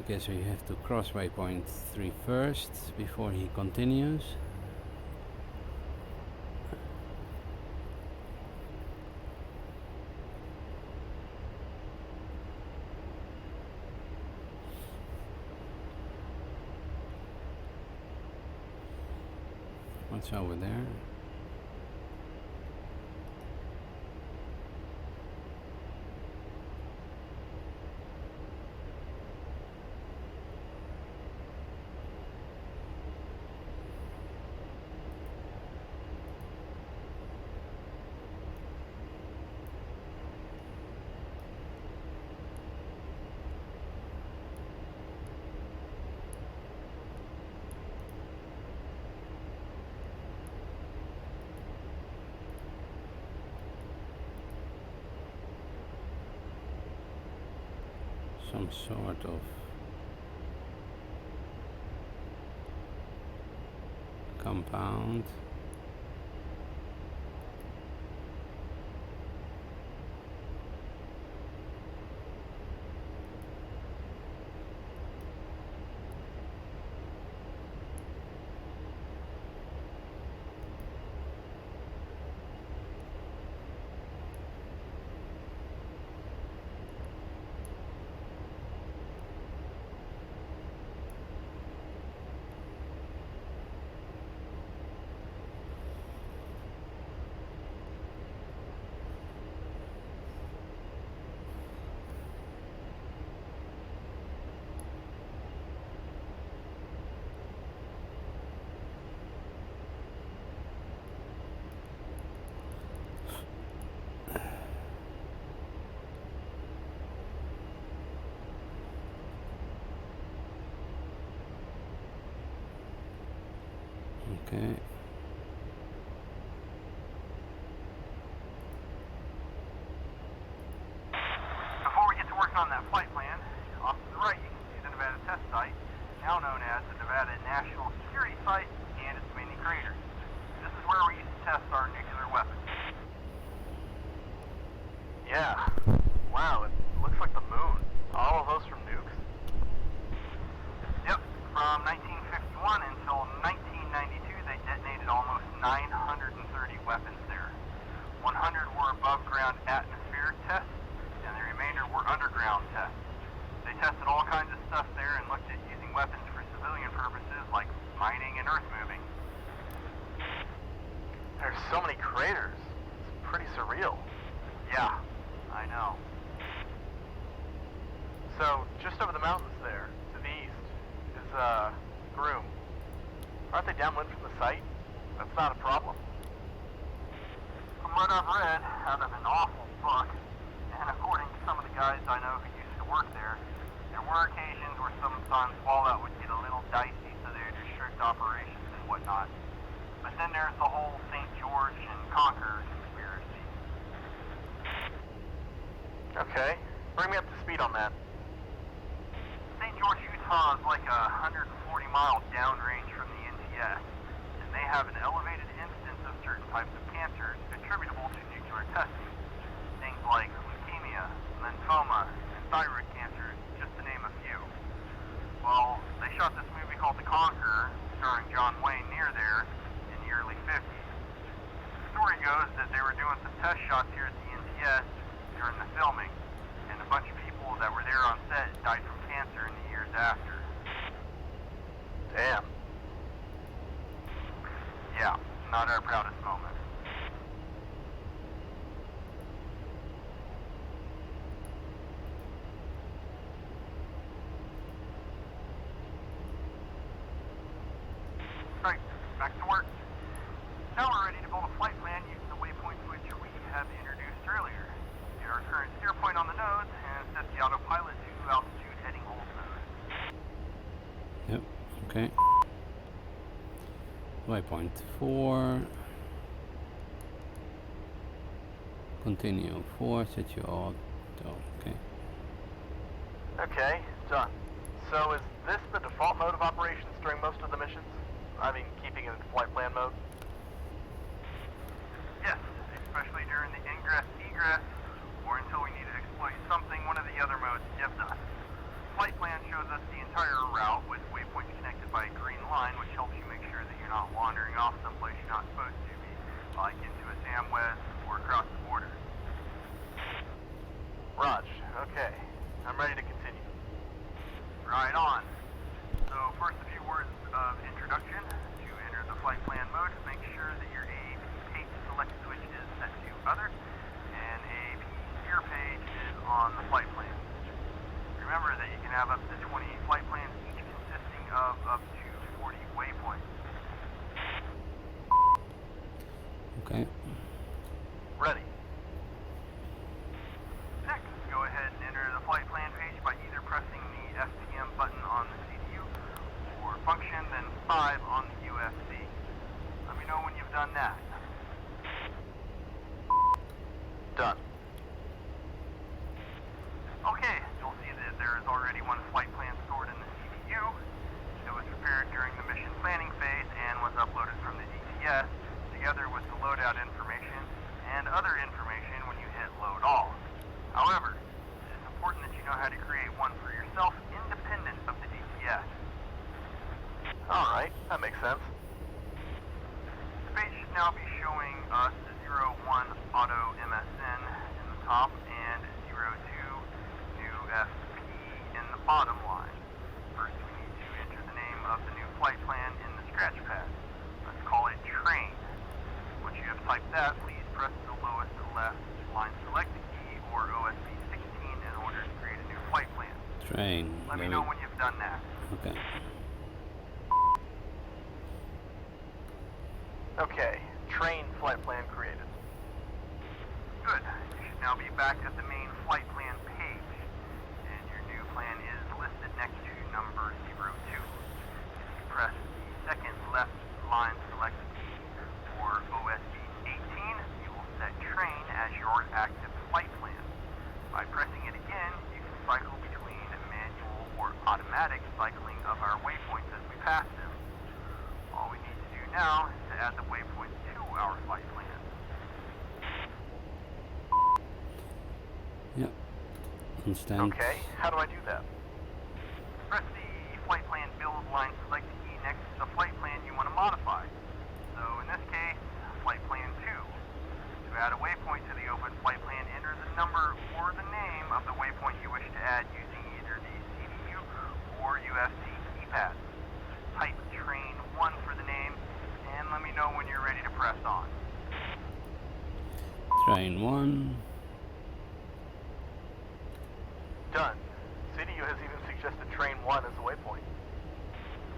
Okay, so you have to cross waypoint 3 first before he continues. What's over there? Some sort of compound. Okay. Before we get to working on that flight plan, off to the right you can see the Nevada test site, now known as the Nevada National Security Site and its many craters. This is where we used to test our nuclear weapons. Yeah. Wow, it looks like the moon. All of those from nukes? Yep, from 1951 until 1992 they detonated almost 930 weapons there. 100 were above ground atmospheric tests, and the remainder were underground tests. They tested all kinds of stuff there and looked at using weapons for civilian purposes like mining and earth moving. There's so many craters. It's pretty surreal. Yeah, I know. So, just over the mountains there, to the east, is, Groom. Aren't they downwind from the site? That's not a problem. From what I've read out of an awful book, and according to some of the guys I know who used to work there were occasions where sometimes fallout would get a little dicey, so they would restrict operations and whatnot. But then there's the whole St. George and Conquer conspiracy. Okay, bring me up to speed on that. St. George, Utah is like 140 miles downrange from the NTS, and they have an elevated incidence of certain types of cancers attributable to nuclear testing. Things like leukemia, lymphoma, and thyroid cancers, just to name a few. Well, they shot this movie called The Conqueror, starring John Wayne, near there in the early 50s. The story goes that they were doing some test shots here at the NTS during the filming, and a bunch of people that were there on set died from cancer in the years after. Damn. Yeah, not our proudest moment. Right, back to work. Now we're ready to build a flight plan using the waypoints which we have introduced earlier. Get our current steer point on the nose and set the autopilot to altitude heading hold mode. Yep, okay. Waypoint 4. Continue 4, set your auto, okay. Okay, done. So is this the default mode of operations during most of the missions? I mean, keeping it in flight plan mode? Yes, especially during the ingress-egress, or until we need to exploit something one of the other modes gives us. Flight plan shows us the veering off someplace you're not supposed to be, like into a Samwes or across the border. Raj, okay. I'm ready to continue. Right on. So first, a few words of introduction. To enter the flight plan mode, make sure that your AAP page select switch is set to other, and AAP steer page is on the flight plan. Remember that you can have up to 20 flight plans, each consisting of up to 40 waypoints. Okay. Ready. Next, go ahead and enter the flight plan page by either pressing the FPM button on the CDU or function, then 5 on the UFC. Let me know when you've done that. Done. Okay, you'll see that there is already one flight plan stored in the CDU. It was prepared during the mission planning phase and was uploaded from the DCS, together with the loadout information and other information when you hit load all. However, it is important that you know how to create one for yourself independent of the DCS. Alright, that makes sense. The page should now be showing us 01 auto MSN in the top and 02 new FP in the bottom line. First, we need to enter the name of the new flight plan in the scratch pad. Let's call it train. Once you have typed that, please press the lowest left line select key or OSB 16 in order to create a new flight plan. Train. Let me know when you've done that. Okay. Okay, train flight plan created. Good. You should now be back at the main flight plan page, and your new plan is listed next to number 02. If you press the second left line select key or OSB 18, you will set train as your active flight plan. By pressing it again, you can cycle between manual or automatic cycling of our waypoints as we pass them. All we need to do now is to add the waypoint to our flight plan. Yep. Instant. Okay, how do I do that? Press the flight plan build line select key next to the flight plan you want to modify. So in this case, flight plan 2. To add a waypoint to the open flight plan, enter the number or the name of the waypoint you wish to add using either the CDU or UFC keypad. Type train 1 for the name, and let me know when you're ready to press on. Train 1. Done. CDU has even suggested train 1 as a waypoint.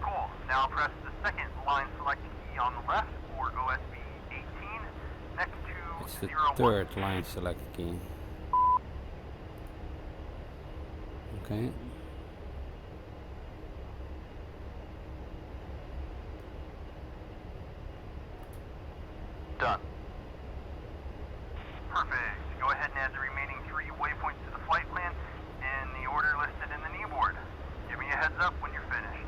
Cool. Now press the second line select key on the left or OSB 18 next to It's the 01. third line select key. Okay. Done. Perfect. Go ahead and add the remaining 3 waypoints to the flight plan in the order listed in the knee board. Give me a heads up when you're finished.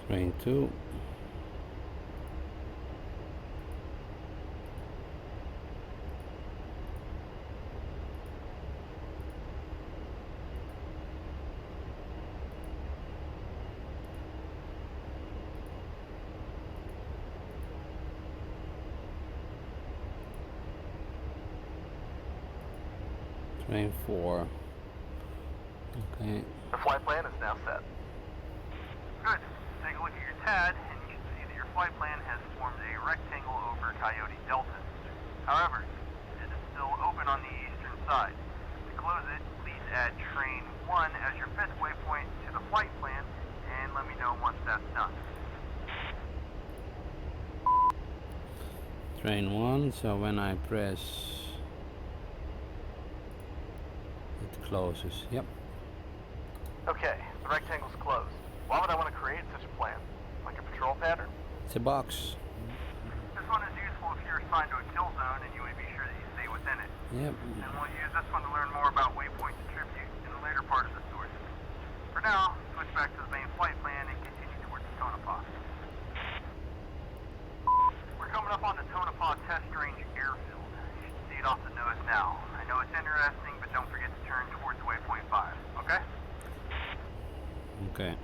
Train 2. Train 4. Okay. The flight plan is now set. Good. Take a look at your TAD, and you can see that your flight plan has formed a rectangle over Coyote Delta. However, it is still open on the eastern side. To close it, please add train 1 as your 5th waypoint to the flight plan, and let me know once that's done. Train 1, so when I press it closes. Yep. Okay, the rectangle's closed. Why would I want to create such a plan? Like a patrol pattern? It's a box. This one is useful if you're assigned to a kill zone and you want to be sure that you stay within it. Yep. And we'll use this one to learn more about waypoint attribute in the later part of the story. For now, switch back to the main flight plan and continue towards Tonopa. We're coming up on the Tonopa test range airfield. You should see it off the nose now. I know it's interesting, but don't forget Okay.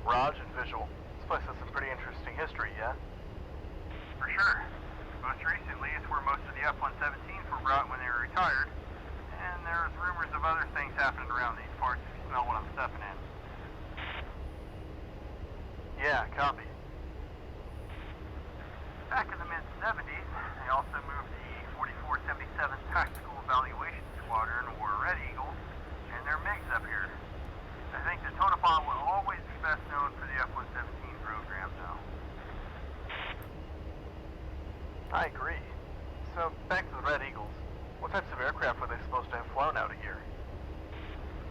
Raj and visual. This place has some pretty interesting history, yeah? For sure. Most recently, it's where most of the F-117s were brought when they were retired. And there's rumors of other things happening around these parts if you smell what I'm stepping in. Yeah, copy. Back in the mid-70s, they also moved the 4477 Tactical Evaluation Squadron, or Red Eagles, and their MiGs up here. I think the Tonopa will always be best known for the F-117 program, though. I agree. So, back to the Red Eagles. What types of aircraft were they supposed to have flown out of here?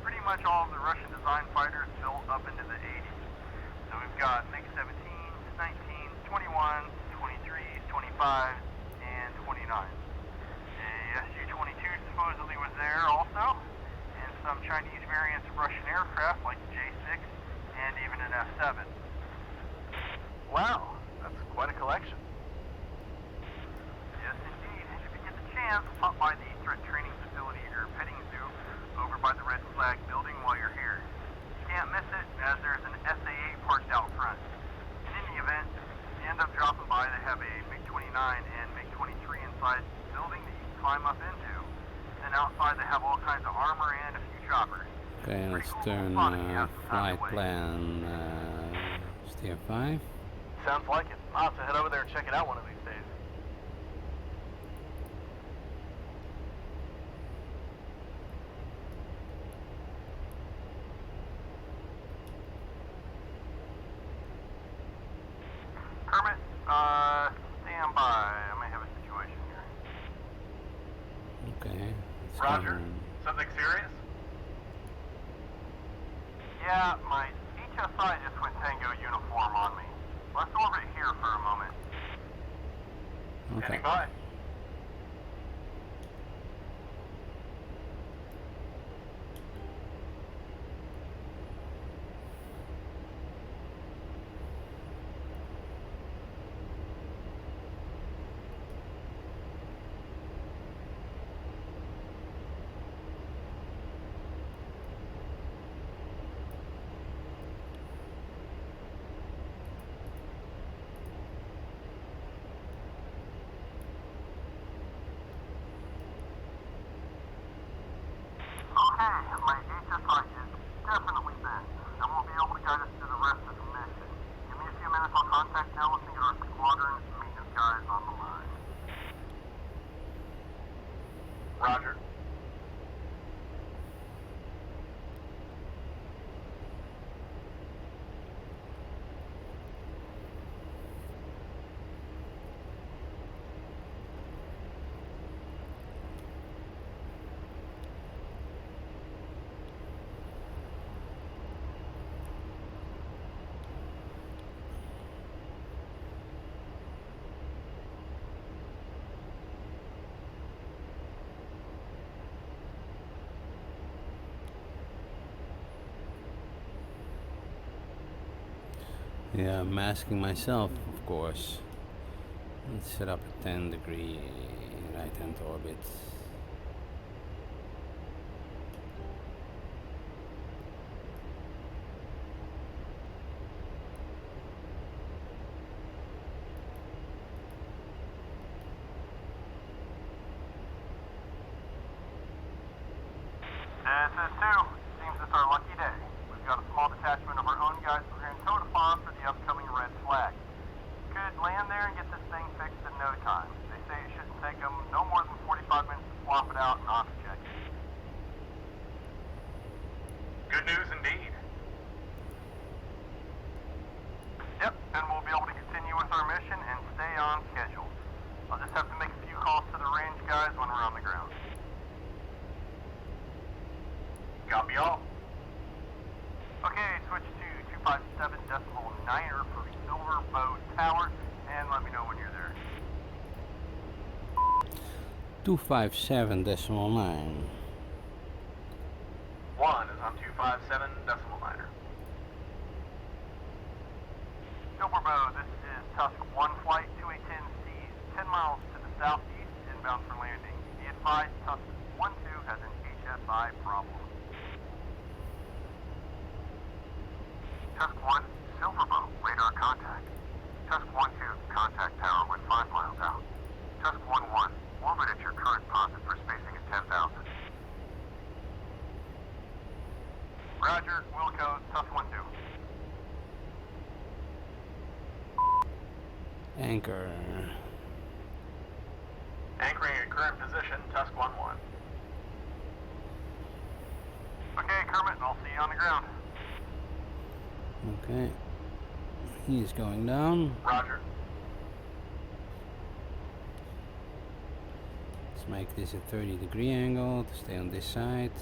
Pretty much all of the Russian design fighters built up into the 80s. So we've got MiG-17s, 19s, 21s, 23s, 25s, and 29s. A SU-22 supposedly was there also, and some Chinese variants of Russian aircraft like the J-6 and even an F-7. Wow, that's quite a collection. Yes, indeed. If you get the chance, pop by the threat training facility or petting zoo over by the Red Flag building while you're here. You can't miss it, as there's an SA-8 parked out front. In any event, if you end up dropping by, they have a MiG-29 and MiG-23 inside the building that you can climb up into. And outside they have all kinds of armor and a few choppers. Okay, Pretty let's cool turn spot if you have some time flight to wait. plan steer 5. Sounds like it. I'll have to head over there and check it out one of these days. Kermit, stand by. I may have a situation here. Okay. Let's Roger. turn- Something serious? Yeah, my HSI just went Tango uniform on me. Let's orbit here for a moment. Okay. Standing by. Okay, my HSI is definitely bent. I won't be able to guide us through the rest of the mission. Give me a few minutes, I'll contact Dallas and get our squadron and maintenance guys on the line. Roger. Yeah, masking myself, of course. Let's set up a 10-degree right-hand orbit. SS2, seems it's our lucky day. We've got a small detachment of our own guys who are in Tonopa for the upcoming Red Flag. Could land there and get this thing fixed in no time. They say it shouldn't take them no more than 45 minutes to swap it out and auto check it. Good news indeed. Yep, and we'll be able to continue with our mission and stay on schedule. I'll just have to make a few calls to the range guys when we're on the ground. Copy all. Okay, switch to 257.9er for Silver Bow Tower, and let me know when you're there. 257.9. 1 is on 257.9er. Silver Bow, this is Tusk 1 flight, 2A-10C, 10 miles to the southeast, inbound for landing. Be advised, Tusk 1-2 has an HSI problem. Tusk 1, Silverbow, radar contact. Tusk 1-2, contact tower when 5 miles out. Tusk 1-1, orbit at your current posit for spacing at 10,000. Roger, Wilco, Tusk 1-2. Anchor. Anchoring at current position, Tusk 1-1. Okay, Kermit, I'll see you on the ground. Okay. He's going down. Roger. Let's make this a 30-degree angle to stay on this side.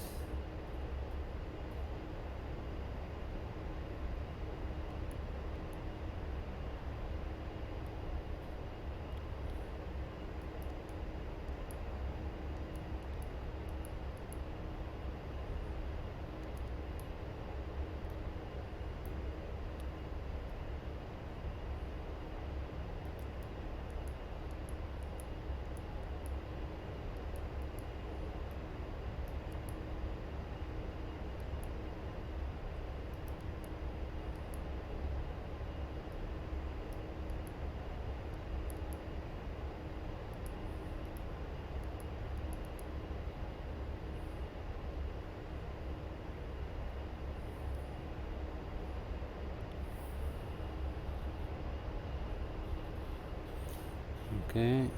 Okay.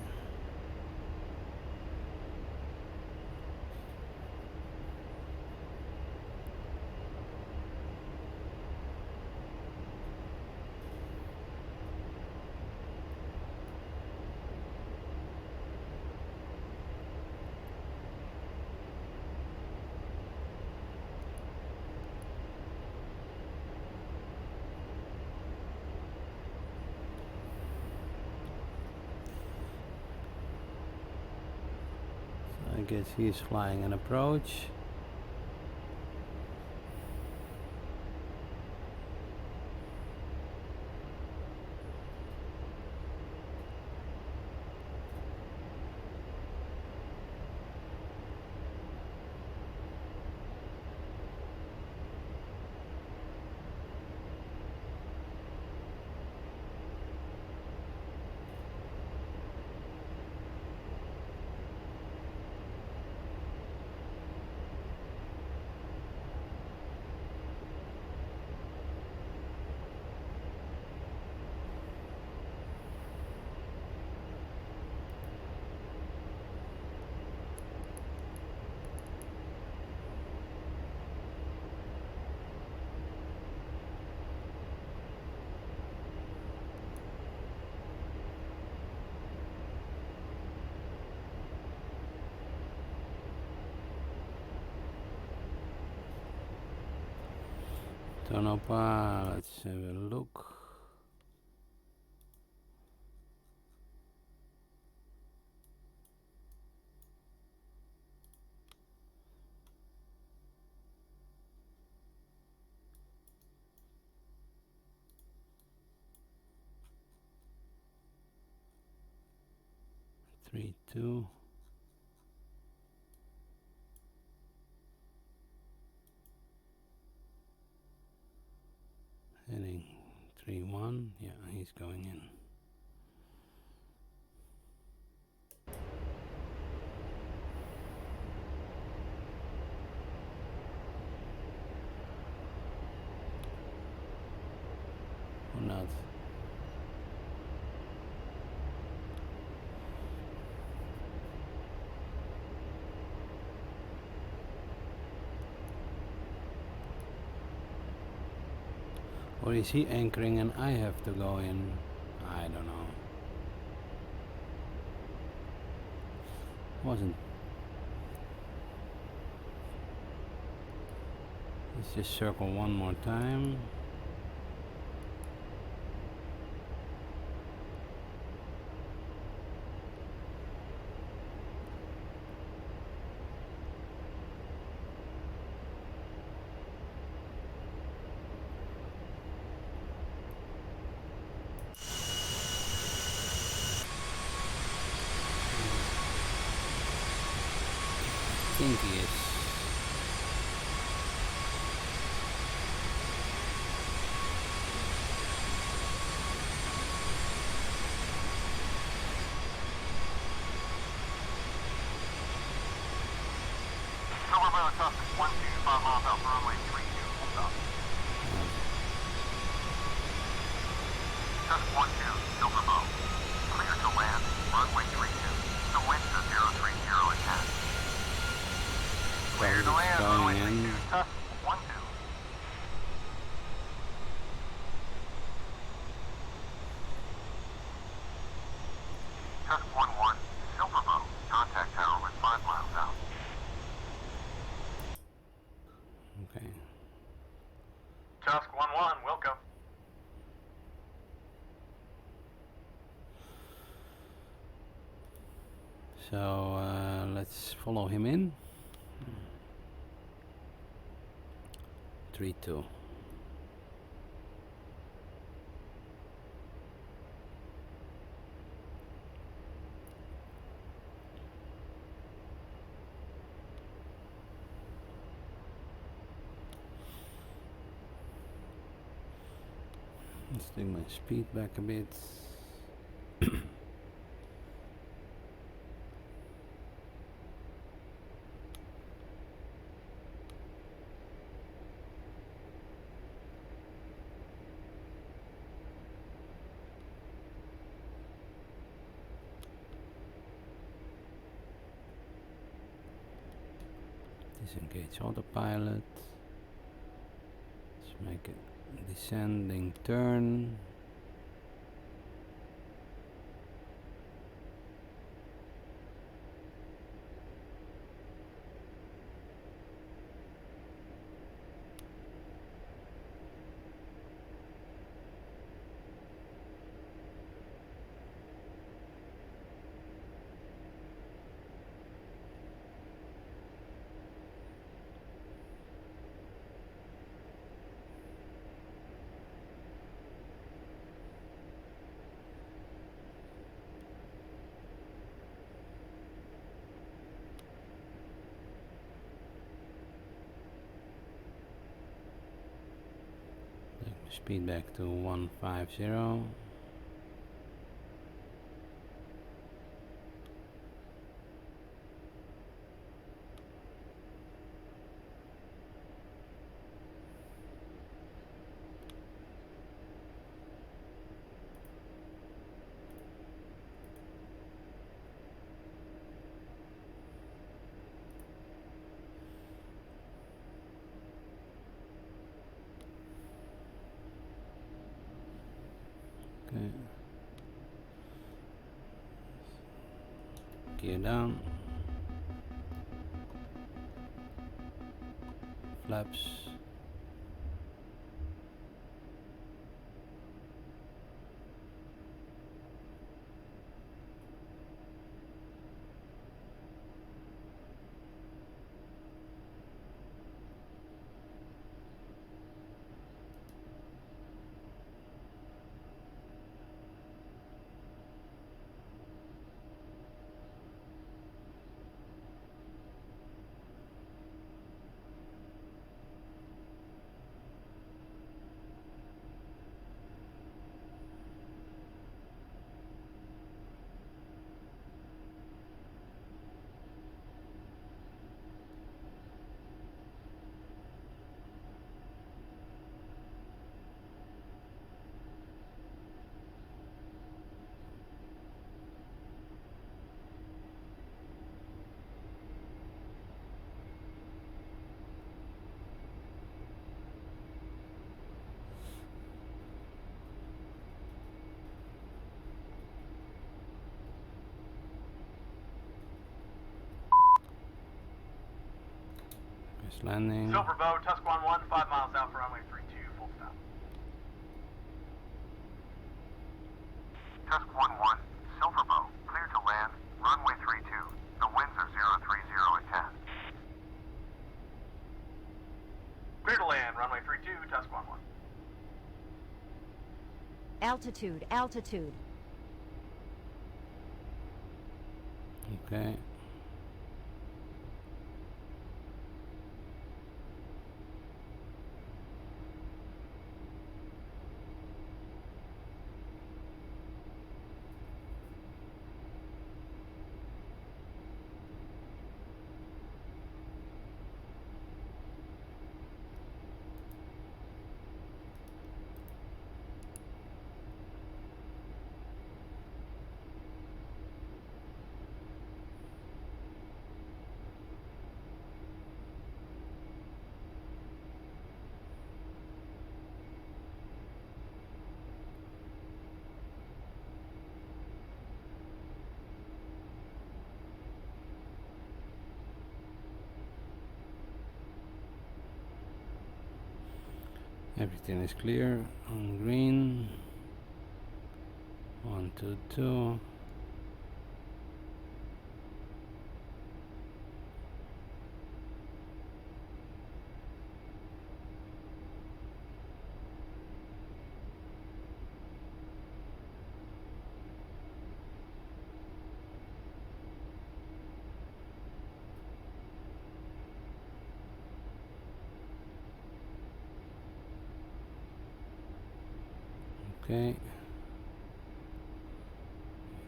I guess he's flying an approach. Tonopa, let's have a look. Three, two. Heading 3-1, yeah, he's going in. Or not. Or is he anchoring and I have to go in? I don't know. Wasn't. Let's just circle one more time. I think he is. Tusk 12, 5 miles out for runway 32, full stop. Tusk 12, Silver Bow. Clear to land, runway 32. The winds are 030 at 10. Clear to land, runway 32, Tusk 12. Tusk 11, Silver Bow. Contact tower with 5 miles out. Okay. Tusk 11, Wilco. So let's follow him in. 3-2. Let's take my speed back a bit. Disengage autopilot. Let's make it descending turn. Speed back to 150. Okay. Gear down. Flaps. Landing. Silver Bow, Tusk 11, 5 miles out for runway 32, full stop. Tusk 11, Silver Bow, clear to land, runway 32. The winds are 030 at 10. Clear to land, runway 32, Tusk 11. Altitude, altitude. Okay. Everything is clear on green. 1, 2, 2. Okay.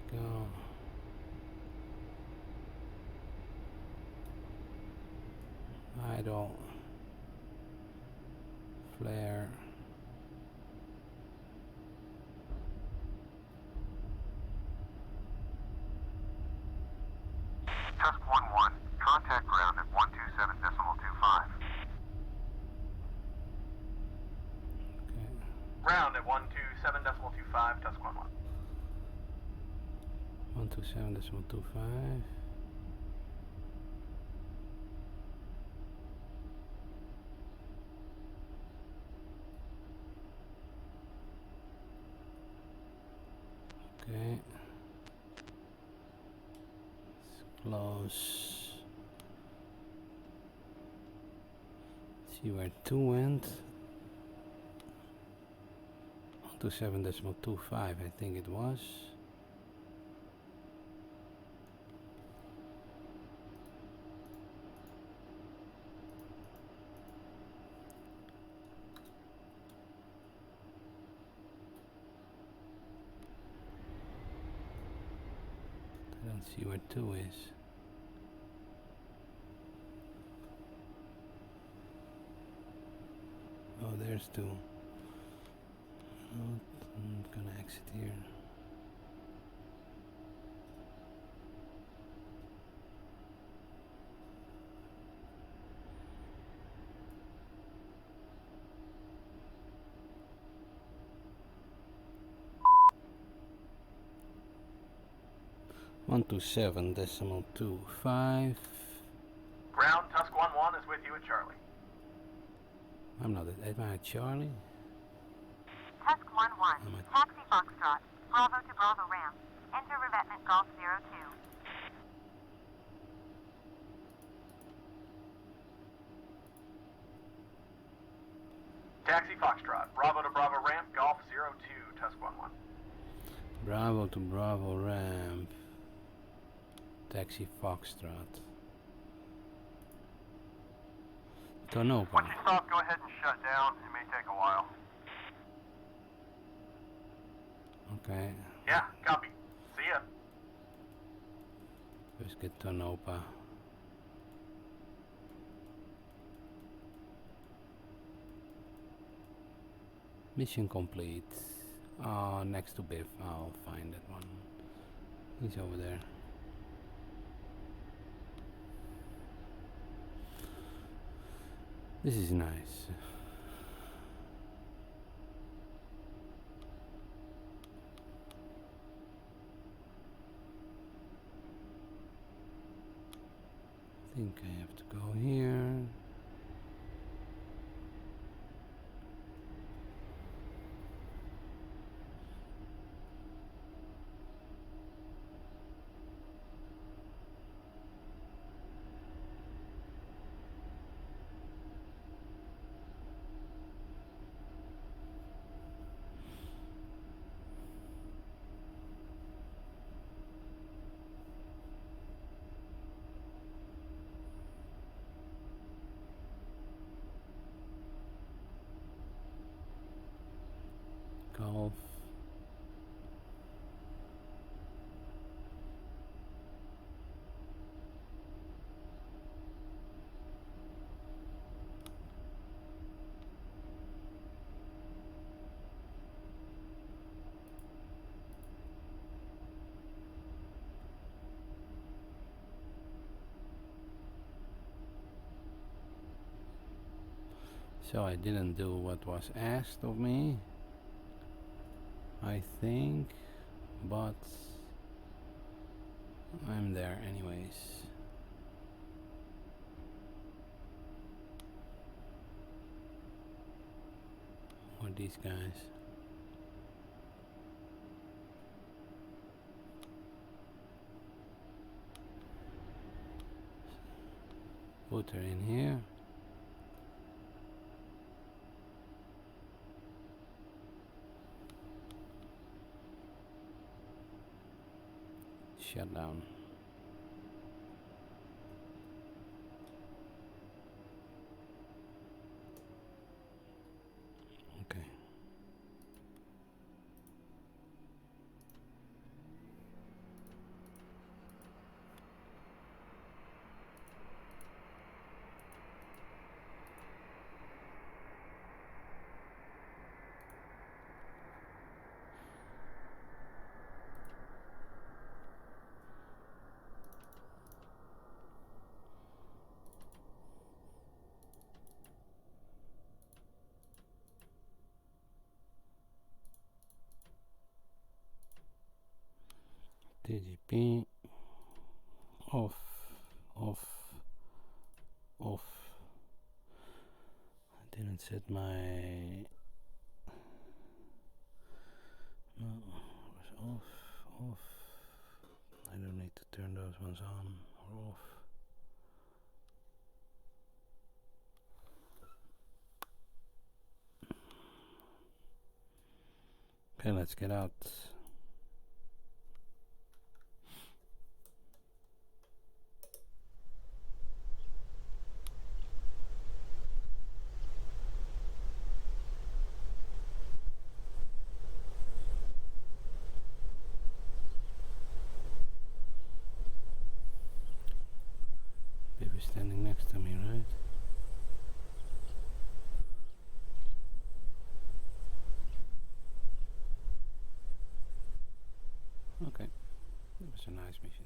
Go. Idle. Flare. Tusk 1-1. Contact ground at 127.25. Okay. Ground at 127.25, Tusk 1-1. 127.25. Okay. It's close. See where 2 went. 127.25, I think it was. I don't see where 2 is. Oh, there's 2. I'm gonna exit here. One to 7.25. Ground, Tusk 1-1 is with you at Charlie. I'm not at. Am I at Charlie? Tusk 1-1. I'm at Taxi Foxtrot. Bravo to Bravo ramp. Enter revetment Golf 02. Taxi Foxtrot. Bravo to Bravo ramp, Golf 02, Tusk 1-1. Bravo to Bravo ramp. Taxi Foxtrot. Tonopa. Once you stop, go ahead and shut down. It may take a while. Okay. Yeah, copy. See ya. Let's get Tonopa. Mission complete. Next to Biff. I'll find that one. He's over there. This is nice. I think I have to go here. Golf. So I didn't do what was asked of me, I think, but I'm there anyways. these guys. Put her in here. Shut down. Okay. TGP off, off, off. I didn't set my no, it was off. I don't need to turn those ones on or off. Okay, let's get out. Biff is standing next to me, right? Okay, that was a nice mission.